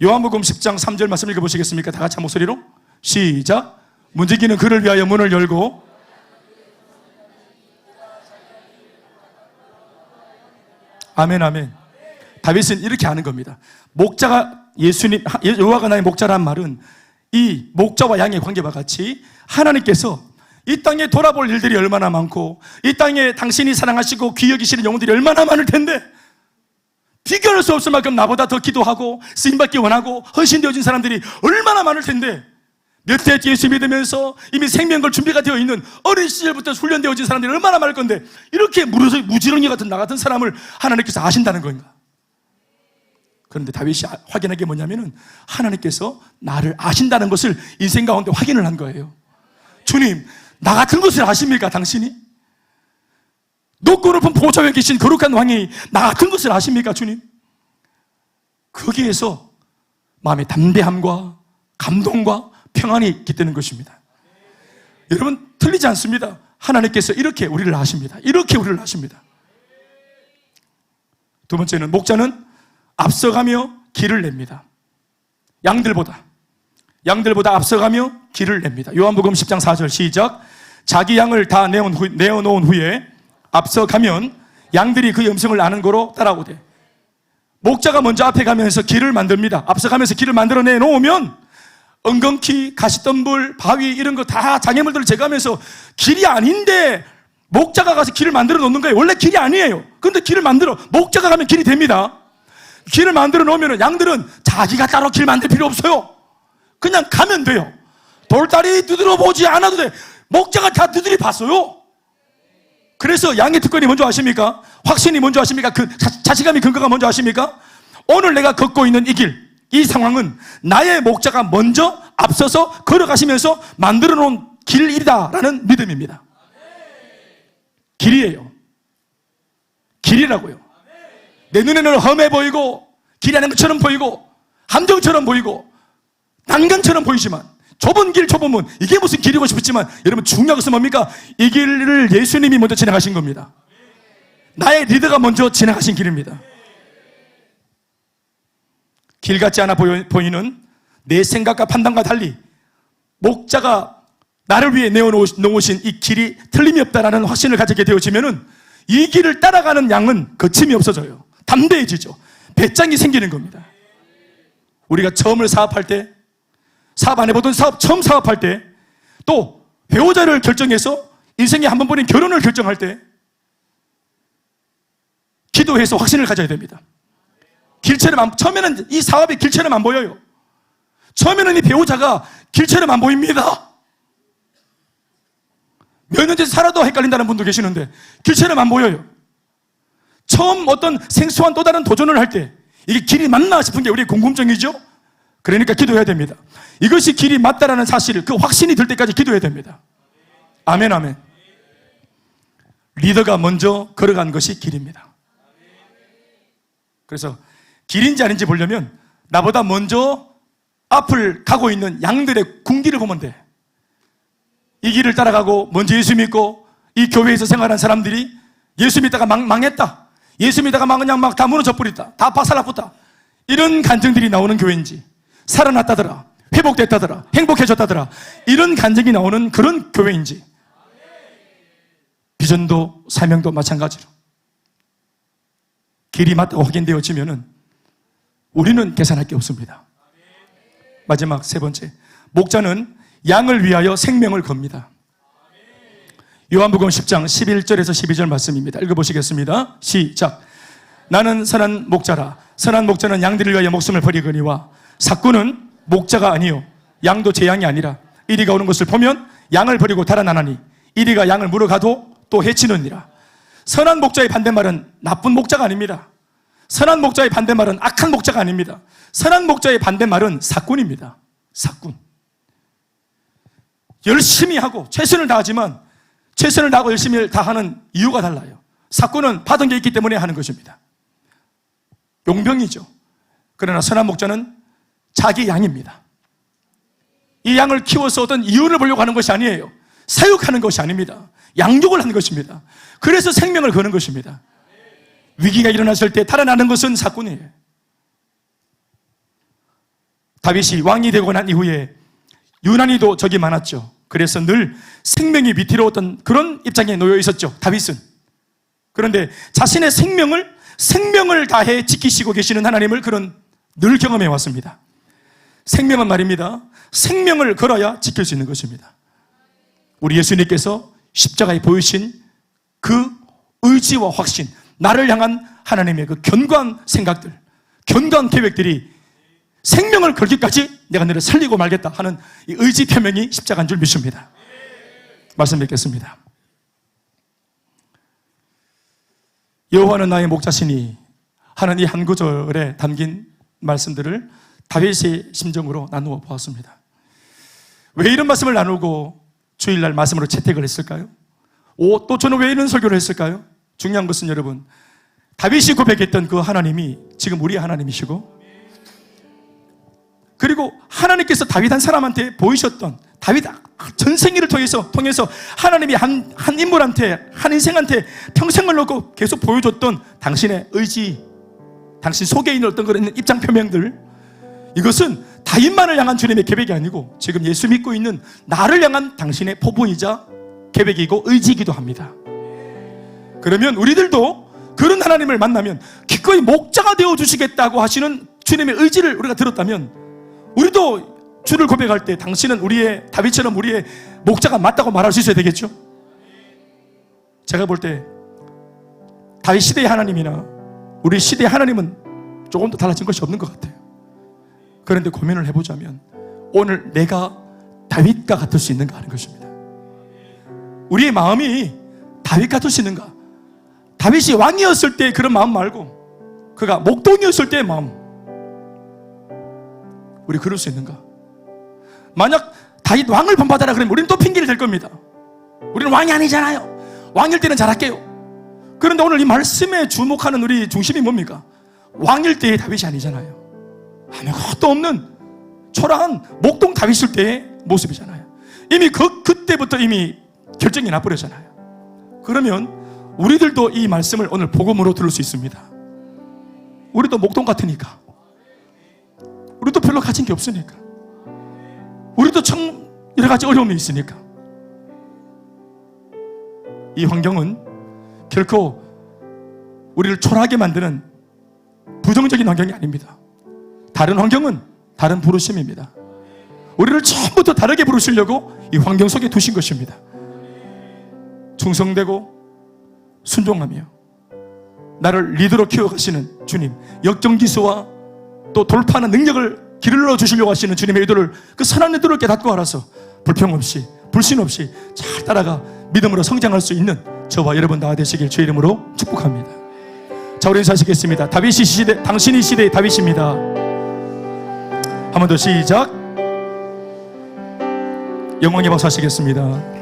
요한복음 10장 3절 말씀 읽어보시겠습니까? 다 같이 한 목소리로 시작. 문지기는 그를 위하여 문을 열고 아멘, 아멘. 다윗은 이렇게 아는 겁니다. 목자가 예수님, 여호와가 나의 목자란 말은 이 목자와 양의 관계와 같이 하나님께서 이 땅에 돌아볼 일들이 얼마나 많고 이 땅에 당신이 사랑하시고 귀 여기시는 영혼들이 얼마나 많을 텐데 비교할 수 없을 만큼 나보다 더 기도하고 쓰임받기 원하고 헌신되어진 사람들이 얼마나 많을 텐데 몇 해 예수 믿으면서 이미 생명걸 준비가 되어 있는 어린 시절부터 훈련되어진 사람들이 얼마나 많을 건데 이렇게 무지렁이 같은 나 같은 사람을 하나님께서 아신다는 건가? 그런데 다윗이 확인한 게 뭐냐면은 하나님께서 나를 아신다는 것을 인생 가운데 확인을 한 거예요. 주님, 나 같은 것을 아십니까, 당신이? 높고 높은 보좌에 계신 거룩한 왕이 나 같은 것을 아십니까, 주님? 거기에서 마음의 담대함과 감동과 평안이 깃드는 것입니다. 여러분, 틀리지 않습니다. 하나님께서 이렇게 우리를 아십니다. 이렇게 우리를 아십니다. 두 번째는 목자는 앞서가며 길을 냅니다. 양들보다 앞서가며 길을 냅니다. 요한복음 10장 4절 시작. 자기 양을 다 내어놓은 후에 앞서가면 양들이 그의 음성을 아는 거로 따라오되. 목자가 먼저 앞에 가면서 길을 만듭니다. 앞서가면서 길을 만들어내 놓으면 엉겅퀴, 가시덤불, 바위 이런 거 다 장애물들을 제거하면서 길이 아닌데 목자가 가서 길을 만들어 놓는 거예요. 원래 길이 아니에요. 근데 길을 목자가 가면 길이 됩니다. 길을 만들어 놓으면 양들은 자기가 따로 길 만들 필요 없어요. 그냥 가면 돼요. 돌다리 두드려 보지 않아도 돼. 목자가 다 두드려 봤어요. 그래서 양의 특권이 뭔지 아십니까? 확신이 뭔지 아십니까? 그 자신감이 근거가 뭔지 아십니까? 오늘 내가 걷고 있는 이 길, 이 상황은 나의 목자가 먼저 앞서서 걸어가시면서 만들어 놓은 길이다라는 믿음입니다. 길이에요. 길이라고요. 내 눈에는 험해 보이고 길이 아닌 것처럼 보이고 함정처럼 보이고 난간처럼 보이지만 좁은 길, 좁은 문, 이게 무슨 길이고 싶었지만 여러분 중요한 것은 뭡니까? 이 길을 예수님이 먼저 지나가신 겁니다. 나의 리더가 먼저 지나가신 길입니다. 길 같지 않아 보이는 내 생각과 판단과 달리 목자가 나를 위해 내어놓으신 이 길이 틀림이 없다라는 확신을 가지게 되어지면은 이 길을 따라가는 양은 거침이 없어져요. 담대해지죠. 배짱이 생기는 겁니다. 우리가 처음을 사업할 때, 사업 안 해보던 사업 처음 사업할 때, 또 배우자를 결정해서 인생에 한 번뿐인 결혼을 결정할 때 기도해서 확신을 가져야 됩니다. 처음에는 이 사업이 길처럼 안 보여요. 처음에는 이 배우자가 길처럼 안 보입니다. 몇 년째 살아도 헷갈린다는 분도 계시는데 길처럼 안 보여요. 처음 어떤 생소한 또 다른 도전을 할 때 이게 길이 맞나 싶은 게 우리의 궁금증이죠. 그러니까 기도해야 됩니다. 이것이 길이 맞다라는 사실을, 그 확신이 들 때까지 기도해야 됩니다. 아멘, 아멘. 리더가 먼저 걸어간 것이 길입니다. 그래서 길인지 아닌지 보려면 나보다 먼저 앞을 가고 있는 양들의 군기를 보면 돼. 이 길을 따라가고 먼저 예수 믿고 이 교회에서 생활한 사람들이 예수 믿다가 망했다, 예수 믿다가 그냥 다 무너져 버렸다, 다 박살났다, 이런 간증들이 나오는 교회인지, 살아났다더라, 회복됐다더라, 행복해졌다더라, 이런 간증이 나오는 그런 교회인지, 비전도 사명도 마찬가지로 길이 맞다고 확인되어지면은 우리는 계산할 게 없습니다. 마지막 세 번째, 목자는 양을 위하여 생명을 겁니다. 요한복음 10장 11절에서 12절 말씀입니다. 읽어보시겠습니다. 시작. 나는 선한 목자라. 선한 목자는 양들을 위하여 목숨을 버리거니와 삭구는 목자가 아니요 양도 제 양이 아니라 이리가 오는 것을 보면 양을 버리고 달아나나니 이리가 양을 물어가도 또 해치느니라. 선한 목자의 반대말은 나쁜 목자가 아닙니다. 선한 목자의 반대말은 악한 목자가 아닙니다. 선한 목자의 반대말은 삭군입니다. 삭군. 열심히 하고 최선을 다하지만 최선을 다하고 열심히 다하는 이유가 달라요. 삭군은 받은 게 있기 때문에 하는 것입니다. 용병이죠. 그러나 선한 목자는 자기 양입니다. 이 양을 키워서 어떤 이유를 보려고 하는 것이 아니에요. 사육하는 것이 아닙니다. 양육을 하는 것입니다. 그래서 생명을 거는 것입니다. 위기가 일어났을 때 달아나는 것은 삭군이에요. 다윗이 왕이 되고 난 이후에 유난히도 적이 많았죠. 그래서 늘 생명이 위태로웠던 그런 입장에 놓여 있었죠, 다윗은. 그런데 자신의 생명을 다해 지키시고 계시는 하나님을 그는 늘 경험해 왔습니다. 생명은 말입니다, 생명을 걸어야 지킬 수 있는 것입니다. 우리 예수님께서 십자가에 보이신 그 의지와 확신, 나를 향한 하나님의 그 견고한 생각들, 견고한 계획들이 생명을 걸기까지 내가 너를 살리고 말겠다 하는 이 의지 표명이 십자가인 줄 믿습니다. 말씀 뵙겠습니다. 여호와는 나의 목자시니 하는 이 한 구절에 담긴 말씀들을 다윗의 심정으로 나누어 보았습니다. 왜 이런 말씀을 나누고 주일날 말씀으로 채택을 했을까요? 또 저는 왜 이런 설교를 했을까요? 중요한 것은 여러분, 다윗이 고백했던 그 하나님이 지금 우리의 하나님이시고, 그리고 하나님께서 다윗 한 사람한테 보이셨던, 다윗 전생일을 통해서 하나님이 한 인물한테, 한 인생한테 평생을 놓고 계속 보여줬던 당신의 의지, 당신 속에 있는 어떤 그런 입장 표명들, 이것은 다윗만을 향한 주님의 계획이 아니고 지금 예수 믿고 있는 나를 향한 당신의 포부이자 계획이고 의지이기도 합니다. 그러면 우리들도 그런 하나님을 만나면 기꺼이 목자가 되어주시겠다고 하시는 주님의 의지를 우리가 들었다면, 우리도 주를 고백할 때 당신은 우리의, 다윗처럼 우리의 목자가 맞다고 말할 수 있어야 되겠죠. 제가 볼 때 다윗 시대의 하나님이나 우리 시대의 하나님은 조금 더 달라진 것이 없는 것 같아요. 그런데 고민을 해보자면 오늘 내가 다윗과 같을 수 있는가 하는 것입니다. 우리의 마음이 다윗 같을 수 있는가? 다윗이 왕이었을 때 그런 마음 말고 그가 목동이었을 때의 마음, 우리 그럴 수 있는가? 만약 다윗 왕을 본받아라 그러면 우리는 또 핑계를 댈 겁니다. 우리는 왕이 아니잖아요. 왕일 때는 잘할게요. 그런데 오늘 이 말씀에 주목하는 우리 중심이 뭡니까? 왕일 때의 다윗이 아니잖아요. 아무것도 없는 초라한 목동 다윗일 때의 모습이잖아요. 이미 그때부터 이미 결정이 나버렸잖아요. 그러면 우리들도 이 말씀을 오늘 복음으로 들을 수 있습니다. 우리도 목동 같으니까, 우리도 별로 가진 게 없으니까, 우리도 참 여러 가지 어려움이 있으니까. 이 환경은 결코 우리를 초라하게 만드는 부정적인 환경이 아닙니다. 다른 환경은 다른 부르심입니다. 우리를 처음부터 다르게 부르시려고 이 환경 속에 두신 것입니다. 충성되고 순종하며 나를 리더로 키워가시는 주님, 역전기수와 또 돌파하는 능력을 길러 주시려고 하시는 주님의 의도를, 그 선한 의도를 깨닫고 알아서 불평 없이 불신 없이 잘 따라가 믿음으로 성장할 수 있는 저와 여러분 다 되시길 주의 이름으로 축복합니다. 자, 우리 인사하시겠습니다. 다윗이 시대, 당신이 시대의 다윗입니다. 한 번 더 시작. 영광의 박수 하시겠습니다.